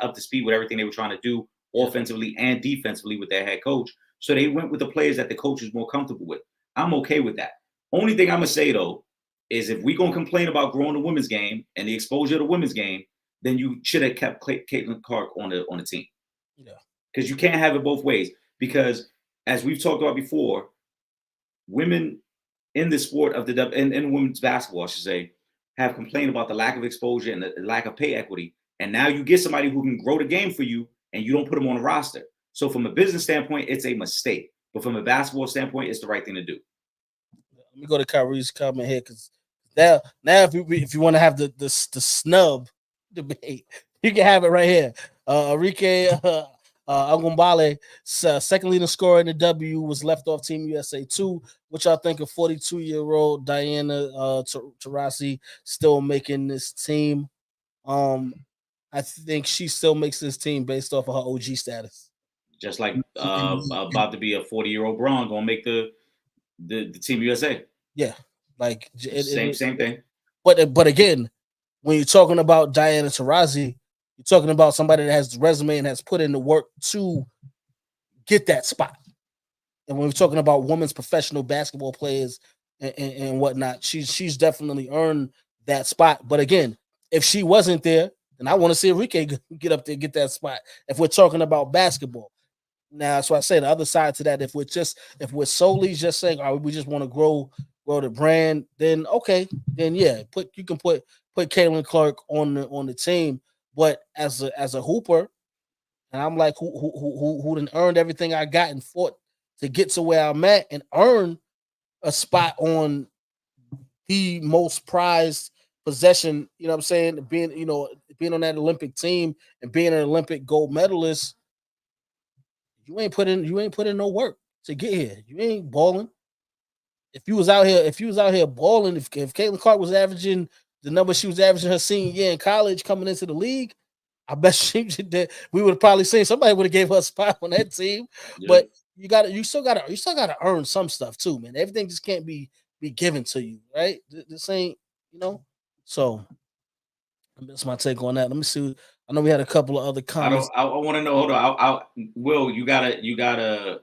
up to speed with everything they were trying to do offensively and defensively with their head coach. So they went with the players that the coach was more comfortable with. I'm okay with that. Only thing I'm gonna say though is if we're gonna complain about growing the women's game and the exposure of the women's game, then you should have kept Caitlin Clark on the team. Yeah. Because you can't have it both ways. Because as we've talked about before, women in the sport of the in women's basketball, I should say, have complained about the lack of exposure and the lack of pay equity. And now you get somebody who can grow the game for you, and you don't put them on a roster. So from a business standpoint, it's a mistake. But from a basketball standpoint, it's the right thing to do. Let me go to Kyrie's comment here because now if you want to have the snub debate, you can have it right here. Enrique Agumbale, second leading scorer in the W, was left off Team USA 2, which I think a 42-year-old Diana Taurasi still making this team. I think she still makes this team based off of her OG status. Just like about to be a 40-year-old Braun gonna make the Team USA. Yeah, like same thing. But again, when you're talking about Diana Taurasi, you're talking about somebody that has the resume and has put in the work to get that spot. And when we're talking about women's professional basketball players and whatnot, she's definitely earned that spot. But again, if she wasn't there, then I want to see Enrique get up there and get that spot. If we're talking about basketball. Now, that's why I say the other side to that. If we're solely just saying, all right, we just want to grow the brand, then okay, then yeah, you can put Caitlin Clark on the team. But as a hooper, and I'm like, who done earned everything I got and fought to get to where I'm at and earn a spot on the most prized possession, you know what I'm saying? Being on that Olympic team and being an Olympic gold medalist, you ain't put in no work to get here. You ain't balling. If you was out here balling, if Caitlin Clark was averaging the number she was averaging her senior year in college coming into the league, I bet we would have probably seen somebody would have gave her a spot on that team. Yeah. But you still gotta earn some stuff too, man. Everything just can't be given to you, right? This ain't, So that's my take on that. Let me see. I know we had a couple of other comments. I want to know. Hold on. Will, you gotta.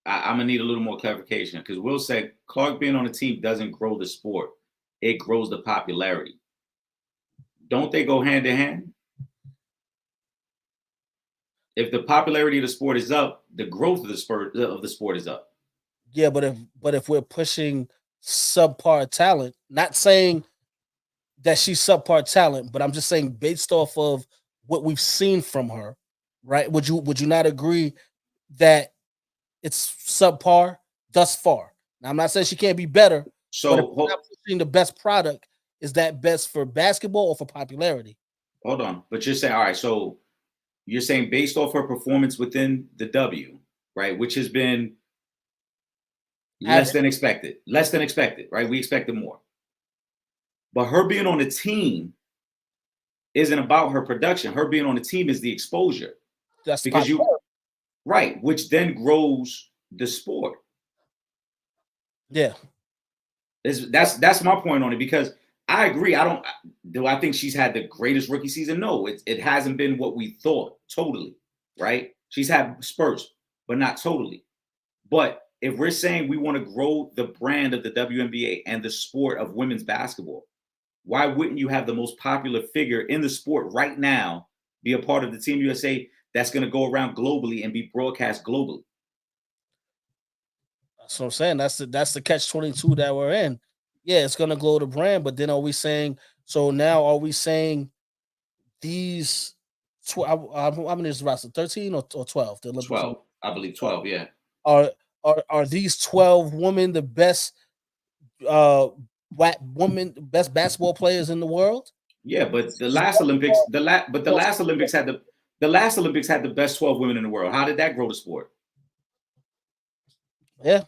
I'm gonna need a little more clarification because Will said Clark being on the team doesn't grow the sport; it grows the popularity. Don't they go hand in hand? If the popularity of the sport is up, the growth of the sport is up. Yeah, but if we're pushing subpar talent, not saying that she's subpar talent, but I'm just saying based off of what we've seen from her, right? Would you not agree that it's subpar thus far? Now, I'm not saying she can't be better. So but if we're not pushing the best product, is that best for basketball or for popularity? Hold on, but you're saying all right. So you're saying based off her performance within the W, right, which has been less than expected, right? We expected more. But her being on the team isn't about her production. Her being on the team is the exposure. That's because right, which then grows the sport. Yeah. That's my point on it because I agree. Do I think she's had the greatest rookie season? No, it hasn't been what we thought totally, right? She's had spurts, but not totally. But if we're saying we want to grow the brand of the WNBA and the sport of women's basketball, why wouldn't you have the most popular figure in the sport right now be a part of the Team USA that's going to go around globally and be broadcast globally? That's what I'm saying. That's the catch-22 that we're in. Yeah, it's gonna grow the brand. But then are we saying so now? Are we saying these 12? How many is the roster? 13 or 12? The Olympic team 12, I believe 12. Yeah, are are these 12 women the best uh black women best basketball players in the world? yeah. But the Is last one Olympics, girl the most- last Olympics had the last Olympics had the best 12 women in the world. How did that grow the sport? yeah,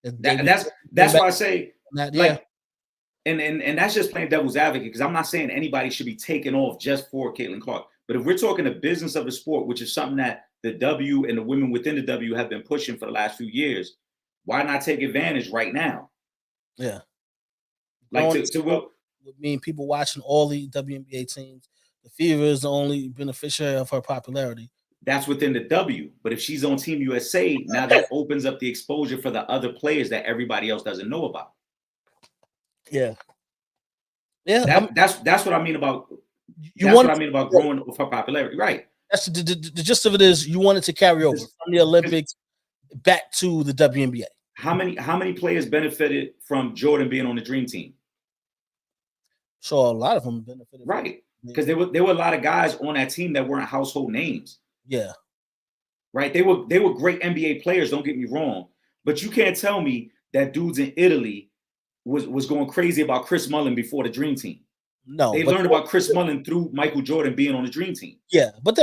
they That be came that's back why I say on that. Yeah, like and that's just playing devil's advocate because I'm not saying anybody should be taken off just for Caitlin Clark. But if we're talking the business of the sport, which is something that the W and the women within the W have been pushing for the last few years, why not take advantage right now? yeah. Like Growing to will would mean people watching all the WNBA teams. The Fever is the only beneficiary of her popularity. that's within the W. But if she's on Team USA, now that opens up the exposure for the other players that everybody else doesn't know about. Yeah, yeah. That's what I mean about You want growing with her popularity, right? that's the gist of it is you want it to carry over Because from the Olympics back to the WNBA. how many players benefited from Jordan being on the Dream Team? So a lot of them benefited from Right. Because there were a lot of guys on that team that weren't household names. yeah. Right. They were great NBA players, don't get me wrong. But you can't tell me that dudes in Italy was going crazy about Chris Mullin before the Dream Team. No, They but learned about Chris Mullin through Michael Jordan being on the Dream Team. yeah, but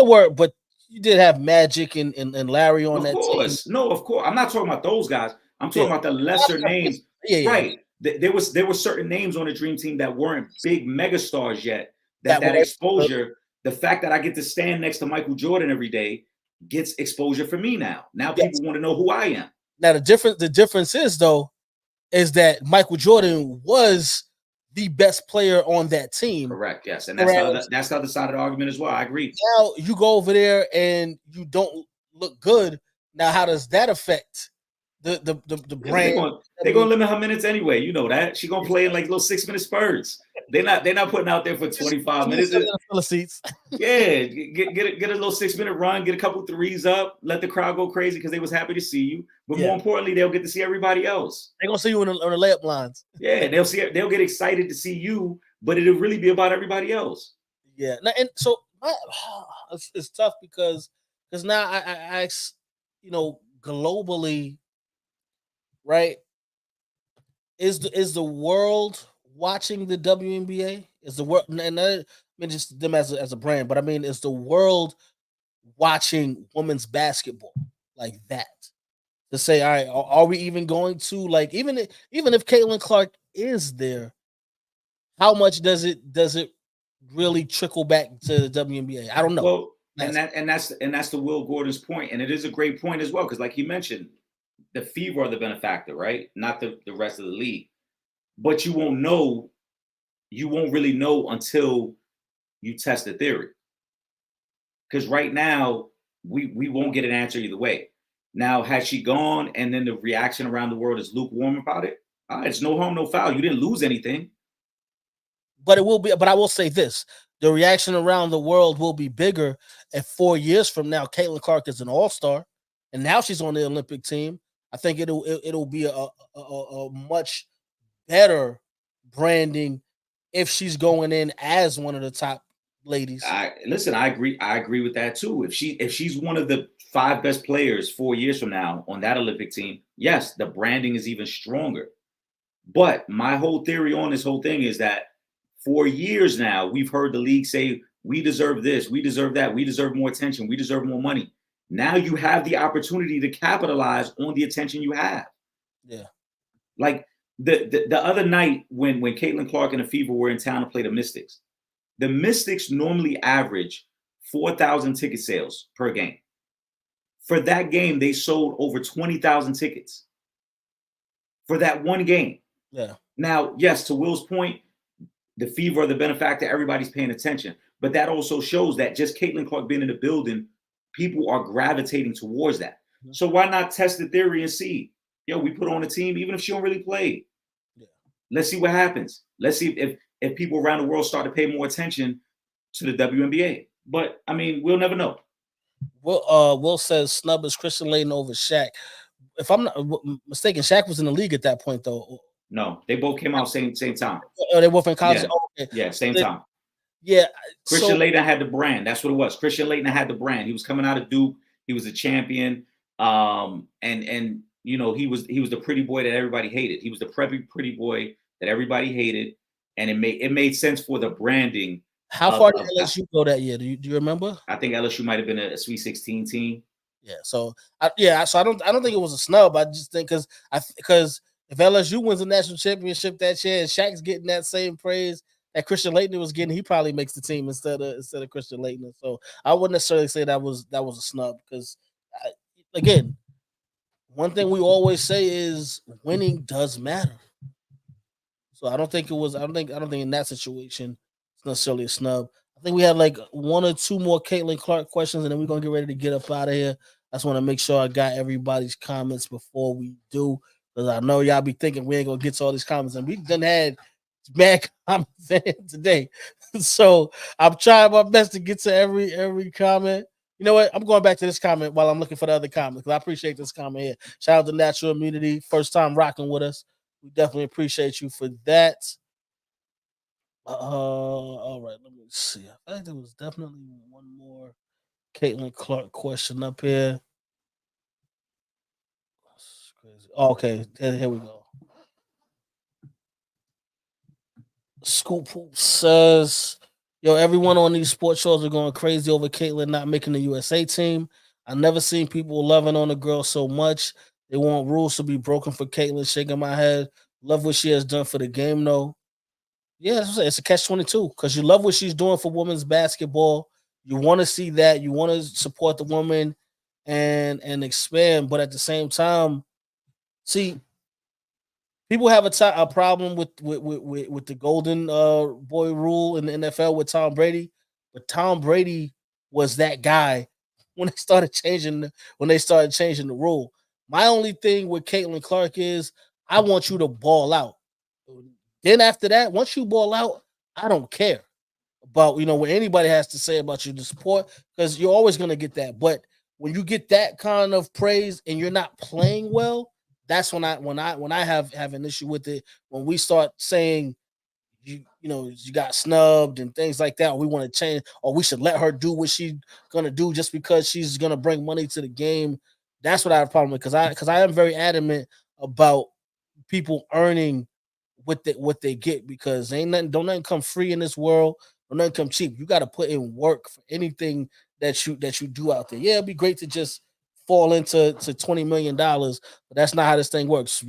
you did have Magic and Larry on Of that team. course. No, of course. I'm not talking about those guys. I'm talking Yeah. about the lesser names. Yeah. Right. There were certain names on the Dream Team that weren't big megastars yet. That That were- exposure, the fact that I get to stand next to Michael Jordan every day gets exposure for me now. Now Yes. people want to know who I am. Now the difference is though is that Michael Jordan was the best player on that team. Correct. Yes. And that's the other side of the argument as well. I agree. Now you go over there and you don't look good. Now how does that affect the brand? They're gonna limit her minutes anyway. You know that. She's gonna play in like little 6-minute spurts. They're not putting out there for 25 minutes. Full of seats. Yeah, get a little 6-minute run, get a couple threes up, let the crowd go crazy because they was happy to see you. But more importantly, they'll get to see everybody else. They're gonna see you on the layup lines. Yeah, they'll get excited to see you, but it'll really be about everybody else. Yeah, and so it's tough because now I globally, right? Is the world watching the WNBA? Is the world and I mean just them as a brand, but I mean is the world watching women's basketball like that? To say, all right, are we even going to like even if Caitlin Clark is there, how much does it really trickle back to the WNBA? I don't know. Well, and that's the Will Gordon's point, and it is a great point as well because, like he mentioned, the Fever are the benefactor, right? Not the rest of the league. But you won't know. You won't really know until you test the theory. Because right now we won't get an answer either way. Now, has she gone and then the reaction around the world is lukewarm about it? It's no harm, no foul. You didn't lose anything. But it will be. But I will say this: the reaction around the world will be bigger if 4 years from now, Caitlin Clark is an all-star, and now she's on the Olympic team. I think it'll be a much better branding if she's going in as one of the top ladies. I agree. I agree with that too. If she's one of the 5 best players 4 years from now on that Olympic team, yes, the branding is even stronger. But my whole theory on this whole thing is that for years now, we've heard the league say, we deserve this, we deserve that, we deserve more attention, we deserve more money. Now you have the opportunity to capitalize on the attention you have. Yeah. Like the other night when Caitlin Clark and the Fever were in town to play the Mystics normally average 4,000 ticket sales per game. For that game, they sold over 20,000 tickets for that one game. Yeah. Now, yes, to Will's point, the Fever are the benefactor. Everybody's paying attention. But that also shows that just Caitlin Clark being in the building, people are gravitating towards that. Mm-hmm. So why not test the theory and see? We put on a team, even if she don't really play. Yeah. Let's see what happens. Let's see if people around the world start to pay more attention to the WNBA. But, I mean, we'll never know. Will says snub is Christian Layden over Shaq. If I'm not mistaken, Shaq was in the league at that point, though. No, they both came out same time. They both in college. Yeah, Oh, okay. yeah, same time. Yeah. Christian So Laettner had the brand. That's what it was. Christian Laettner had the brand. He was coming out of Duke. He was a champion. And you know, he was the pretty boy that everybody hated. He was the preppy pretty boy that everybody hated. And it made sense for the branding. how far did LSU go that year? Do you remember? I think LSU might have been a Sweet 16 team. Yeah. So I don't think it was a snub. I just think because if LSU wins the national championship that year and Shaq's getting that same praise that Christian Laettner was getting, he probably makes the team instead of Christian Laettner. So I wouldn't necessarily say that was a snub because again, one thing we always say is winning does matter. So I don't think it was. I don't think in that situation it's necessarily a snub. I think we have like one or two more Caitlin Clark questions, and then we're gonna get ready to get up out of here. I just want to make sure I got everybody's comments before we do, because I know y'all be thinking we ain't gonna get to all these comments, and we done had bad comments today. So I'm trying my best to get to every comment. You know what? I'm going back to this comment while I'm looking for the other comments because I appreciate this comment here. Shout out to Natural Immunity, first time rocking with us. We definitely appreciate you for that. All right, let me see. I think there was definitely one more Caitlin Clark question up here. That's crazy. Okay, here we go. Scoop Poop says, "Yo, everyone on these sports shows are going crazy over Caitlin not making the USA team. I never seen people loving on the girl so much. They want rules to be broken for Caitlin. Shaking my head. Love what she has done for the game, though. Yeah, it's a catch-22 because you love what she's doing for women's basketball. You want to see that. You want to support the woman and expand, but at the same time, see, people have a problem with the golden boy rule in the NFL with Tom Brady, but Tom Brady was that guy when they started changing the rule. My only thing with Caitlin Clark is I want you to ball out. Then after that, once you ball out, I don't care about what anybody has to say about you to support because you're always gonna get that. But when you get that kind of praise and you're not playing well, that's when I have an issue with it. When we start saying you got snubbed and things like that, or we want to change, or we should let her do what she's gonna do just because she's gonna bring money to the game. That's what I have a problem with because I am very adamant about people earning what they get because don't nothing come free in this world, don't nothing come cheap. You got to put in work for anything that you do out there. Yeah, it'd be great to just fall into $20 million, but that's not how this thing works.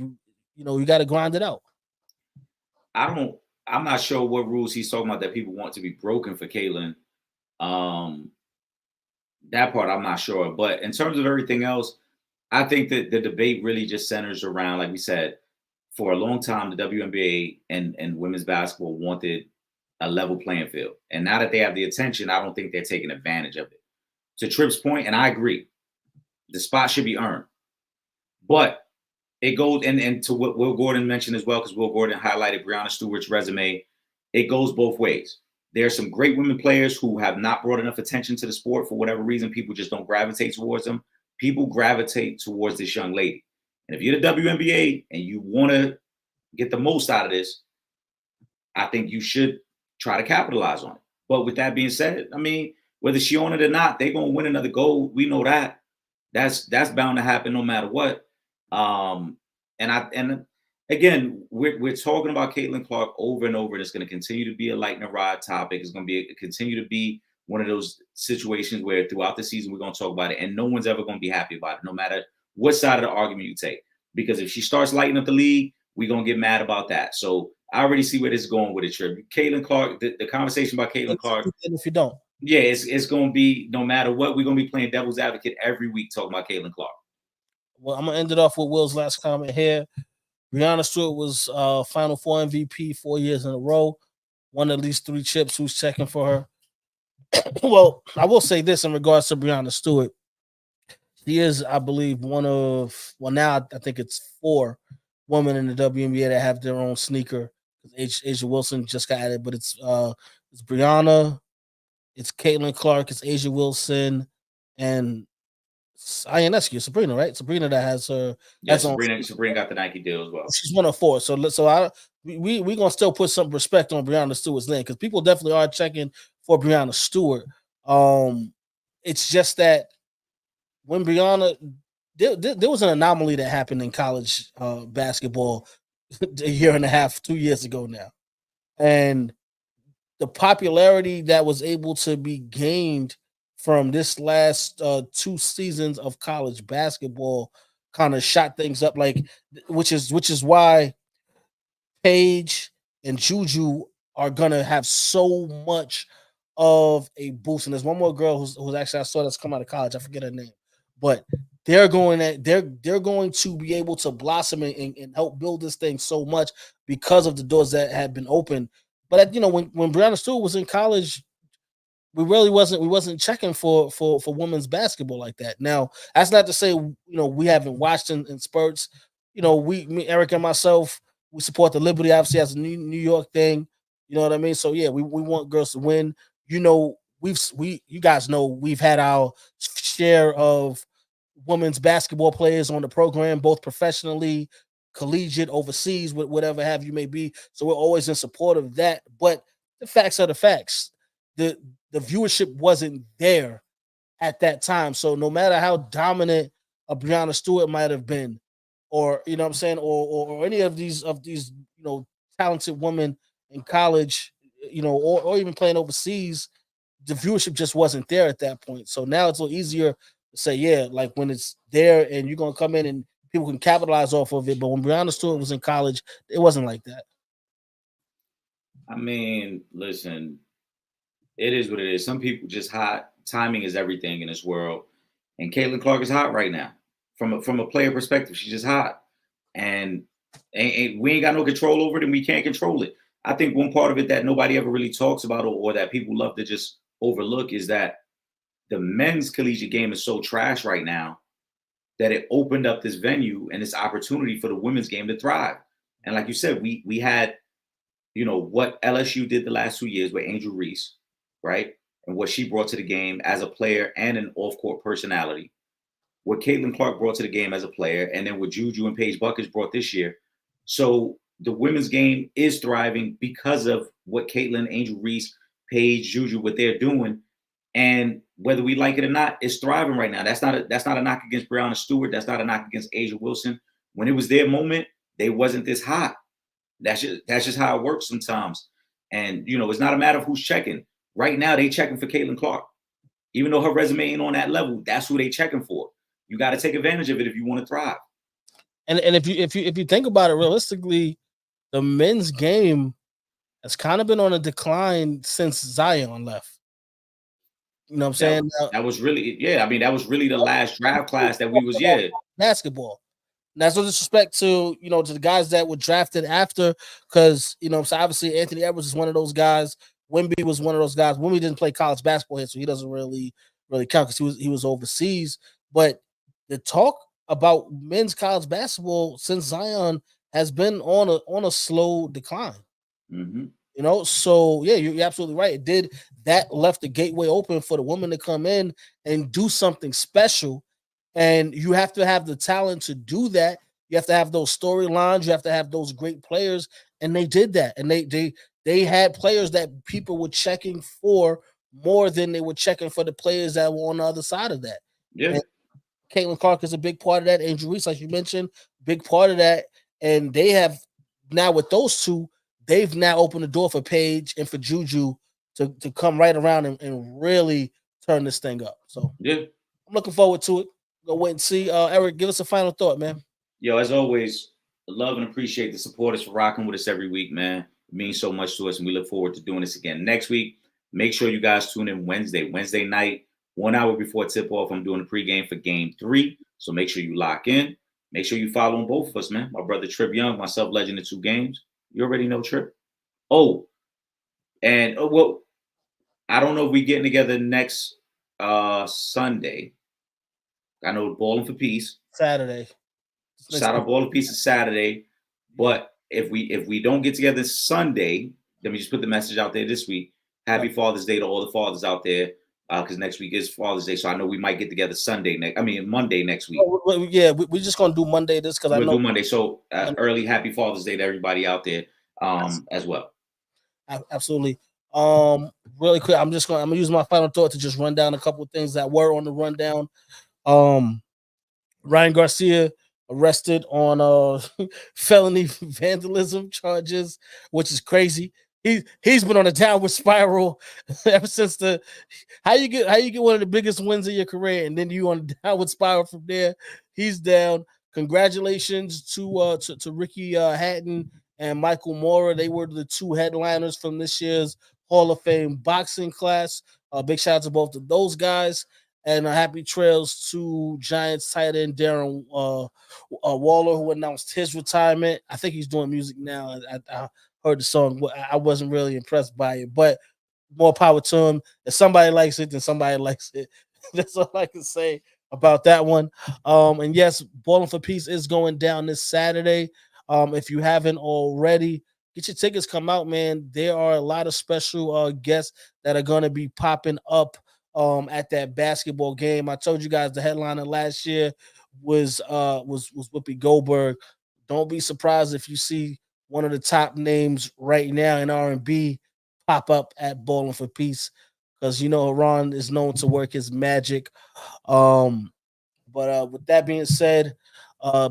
You got to grind it out. I'm not sure what rules he's talking about that people want to be broken for Caitlin. That part I'm not sure. But in terms of everything else, I think that the debate really just centers around, like we said, for a long time, the WNBA and women's basketball wanted a level playing field. And now that they have the attention, I don't think they're taking advantage of it. To Tripp's point, and I agree, the spot should be earned. But it goes, and to what Will Gordon mentioned as well, because Will Gordon highlighted Breanna Stewart's resume, it goes both ways. There are some great women players who have not brought enough attention to the sport for whatever reason. People just don't gravitate towards them. People gravitate towards this young lady. And if you're the WNBA and you want to get the most out of this, I think you should try to capitalize on it. But with that being said, I mean, whether she on it or not, they're gonna win another gold. We know that. That's bound to happen no matter what. And again, we're talking about Caitlin Clark over and over, and it's going to continue to be a lightning rod topic. It's going to continue to be one of those situations where throughout the season we're going to talk about it, and no one's ever going to be happy about it, no matter what side of the argument you take. Because if she starts lighting up the league, we're going to get mad about that. So I already see where this is going with it, Trip. Caitlin Clark, the conversation about Caitlin Clark. If you don't. Yeah, it's going to be, no matter what, we're going to be playing devil's advocate every week talking about Caitlin Clark. Well, I'm going to end it off with Will's last comment here. Breanna Stewart was Final Four MVP 4 years in a row. Won at least 3 chips. Who's checking for her? Well, I will say this in regards to Breanna Stewart. She is, I believe, now I think it's 4 women in the WNBA that have their own sneaker. Asia Wilson just got added, but it's Breanna, it's Caitlin Clark, it's Asia Wilson, and INSQ, Sabrina, right? Sabrina that has her. Yeah, On. Sabrina got the Nike deal as well. She's 104. We gonna still put some respect on Breonna Stewart's name because people definitely are checking for Breonna Stewart. It's just that when Breonna, there was an anomaly that happened in college basketball a year and a half, 2 years ago now, and the popularity that was able to be gained from this last 2 seasons of college basketball kind of shot things up, like which is why Paige and Juju are gonna have so much of a boost. And there's one more girl who's actually, I saw that's come out of college. I forget her name, but they're going to be able to blossom and help build this thing so much because of the doors that have been opened. But when Breonna Stewart was in college, we wasn't checking for women's basketball like that. Now, that's not to say we haven't watched in spurts. Me, Eric, and myself, we support the Liberty obviously as a New York thing. You know what I mean? So yeah, we want girls to win. You guys know we've had our share of women's basketball players on the program, both professionally, collegiate, overseas, whatever have you may be. So we're always in support of that. But the facts are the facts. The viewership wasn't there at that time. So no matter how dominant a Breonna Stewart might have been, or you know what I'm saying, or any of these talented women in college, or even playing overseas, the viewership just wasn't there at that point. So now it's a little easier to say, yeah, like when it's there and you're gonna come in and people can capitalize off of it. But when Breonna Stewart was in college, it wasn't like that. I mean, listen, it is what it is. Some people just hot. Timing is everything in this world. And Caitlin Clark is hot right now. From a player perspective, she's just hot. And we ain't got no control over it, and we can't control it. I think one part of it that nobody ever really talks about, or that people love to just overlook, is that the men's collegiate game is so trash right now that it opened up this venue and this opportunity for the women's game to thrive. And like you said, we had, what LSU did the last 2 years with Angel Reese, right? And what she brought to the game as a player and an off-court personality. What Caitlin Clark brought to the game as a player, and then what Juju and Paige Buckets brought this year. So the women's game is thriving because of what Caitlin, Angel Reese, Paige, Juju, what they're doing. And whether we like it or not, it's thriving right now. That's not a knock against Breonna Stewart. That's not a knock against Asia Wilson. When it was their moment, they wasn't this hot. That's just how it works sometimes. And it's not a matter of who's checking. Right now, they checking for Caitlin Clark. Even though her resume ain't on that level, that's who they checking for. You got to take advantage of it if you want to thrive. And if you think about it realistically, the men's game has kind of been on a decline since Zion left. You know what I'm saying? That was really, yeah. I mean, that was really the last draft class that we was, yeah. Basketball. And that's no disrespect to to the guys that were drafted after, because so obviously Anthony Edwards is one of those guys. Wemby was one of those guys. Wemby didn't play college basketball here, so he doesn't really count because he was overseas. But the talk about men's college basketball since Zion has been on a slow decline. Mm-hmm. So yeah, you're absolutely right. It did. That left the gateway open for the women to come in and do something special. And you have to have the talent to do that. You have to have those storylines. You have to have those great players. And they did that. And they had players that people were checking for more than they were checking for the players that were on the other side of that. Yeah. And Caitlin Clark is a big part of that. Angel Reese, like you mentioned, big part of that. And they have now, with those two, they've now opened the door for Paige and for Juju to come right around and really turn this thing up. So yeah, I'm looking forward to it. Go wait and see. Eric, give us a final thought, man. Yo, as always, love and appreciate the supporters for rocking with us every week, man. It means so much to us, and we look forward to doing this again next week. Make sure you guys tune in Wednesday night, 1 hour before tip-off. I'm doing a pregame for Game 3, so make sure you lock in. Make sure you follow both of us, man. My brother Trip Young, myself, Legend of 2 Games. You already know Trip. Oh, and well, I don't know if we're getting together next Sunday. I know Balling for Peace. Saturday. Shout out Balling for Peace is Saturday. But if we don't get together Sunday, let me just put the message out there this week. Happy Father's Day to all the fathers out there. because next week is Father's Day. So I know we might get together Monday next week. Yeah, we're just gonna do Monday this because I We'll know do Monday. So early Happy Father's Day to everybody out there as well. Absolutely. Really quick, I'm gonna use my final thought to just run down a couple of things that were on the rundown. Ryan Garcia arrested on felony vandalism charges, which is crazy. He's been on a downward spiral ever since how you get one of the biggest wins of your career and then you on a downward spiral from there. He's down. Congratulations to Ricky Hatton and Michael Mora. They were the two headliners from this year's Hall of Fame boxing class. Big shout out to both of those guys. And happy trails to Giants tight end Darren Waller, who announced his retirement. I think he's doing music now. I heard the song. I wasn't really impressed by it, but more power to him. If somebody likes it, then somebody likes it. That's all I can say about that one. And yes, Bowling for Peace is going down this Saturday. If you haven't already, get your tickets. Come out, man. There are a lot of special guests that are going to be popping up at that basketball game. I told you guys the headliner last year was Whoopi Goldberg. Don't be surprised if you see one of the top names right now in R&B pop up at Bowling for Peace, because you know Ron is known to work his magic. But with that being said,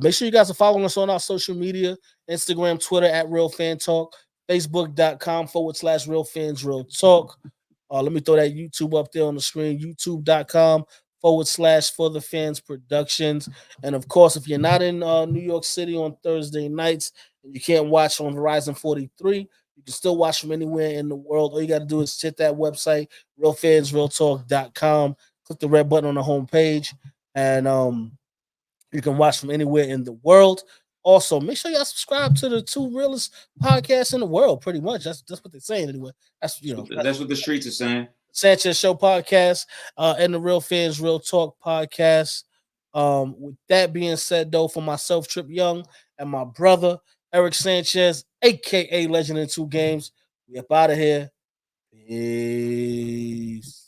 make sure you guys are following us on our social media: Instagram, Twitter at Real Fan Talk, Facebook.com/Real Fans Real Talk. Let me throw that YouTube up there on the screen, youtube.com/For the Fans Productions. And of course, if you're not in New York City on Thursday nights and you can't watch on Verizon 43, you can still watch from anywhere in the world. All you got to do is hit that website, realfansrealtalk.com, click the red button on the homepage, and you can watch from anywhere in the world. Also, make sure y'all subscribe to the two realest podcasts in the world. Pretty much, that's what they're saying anyway. That's that's what the streets are saying. Sanchez Show podcast and the Real Fans Real Talk podcast. With that being said, though, for myself, Trip Young, and my brother Eric Sanchez, aka Legend in Two Games, we up out of here. Peace.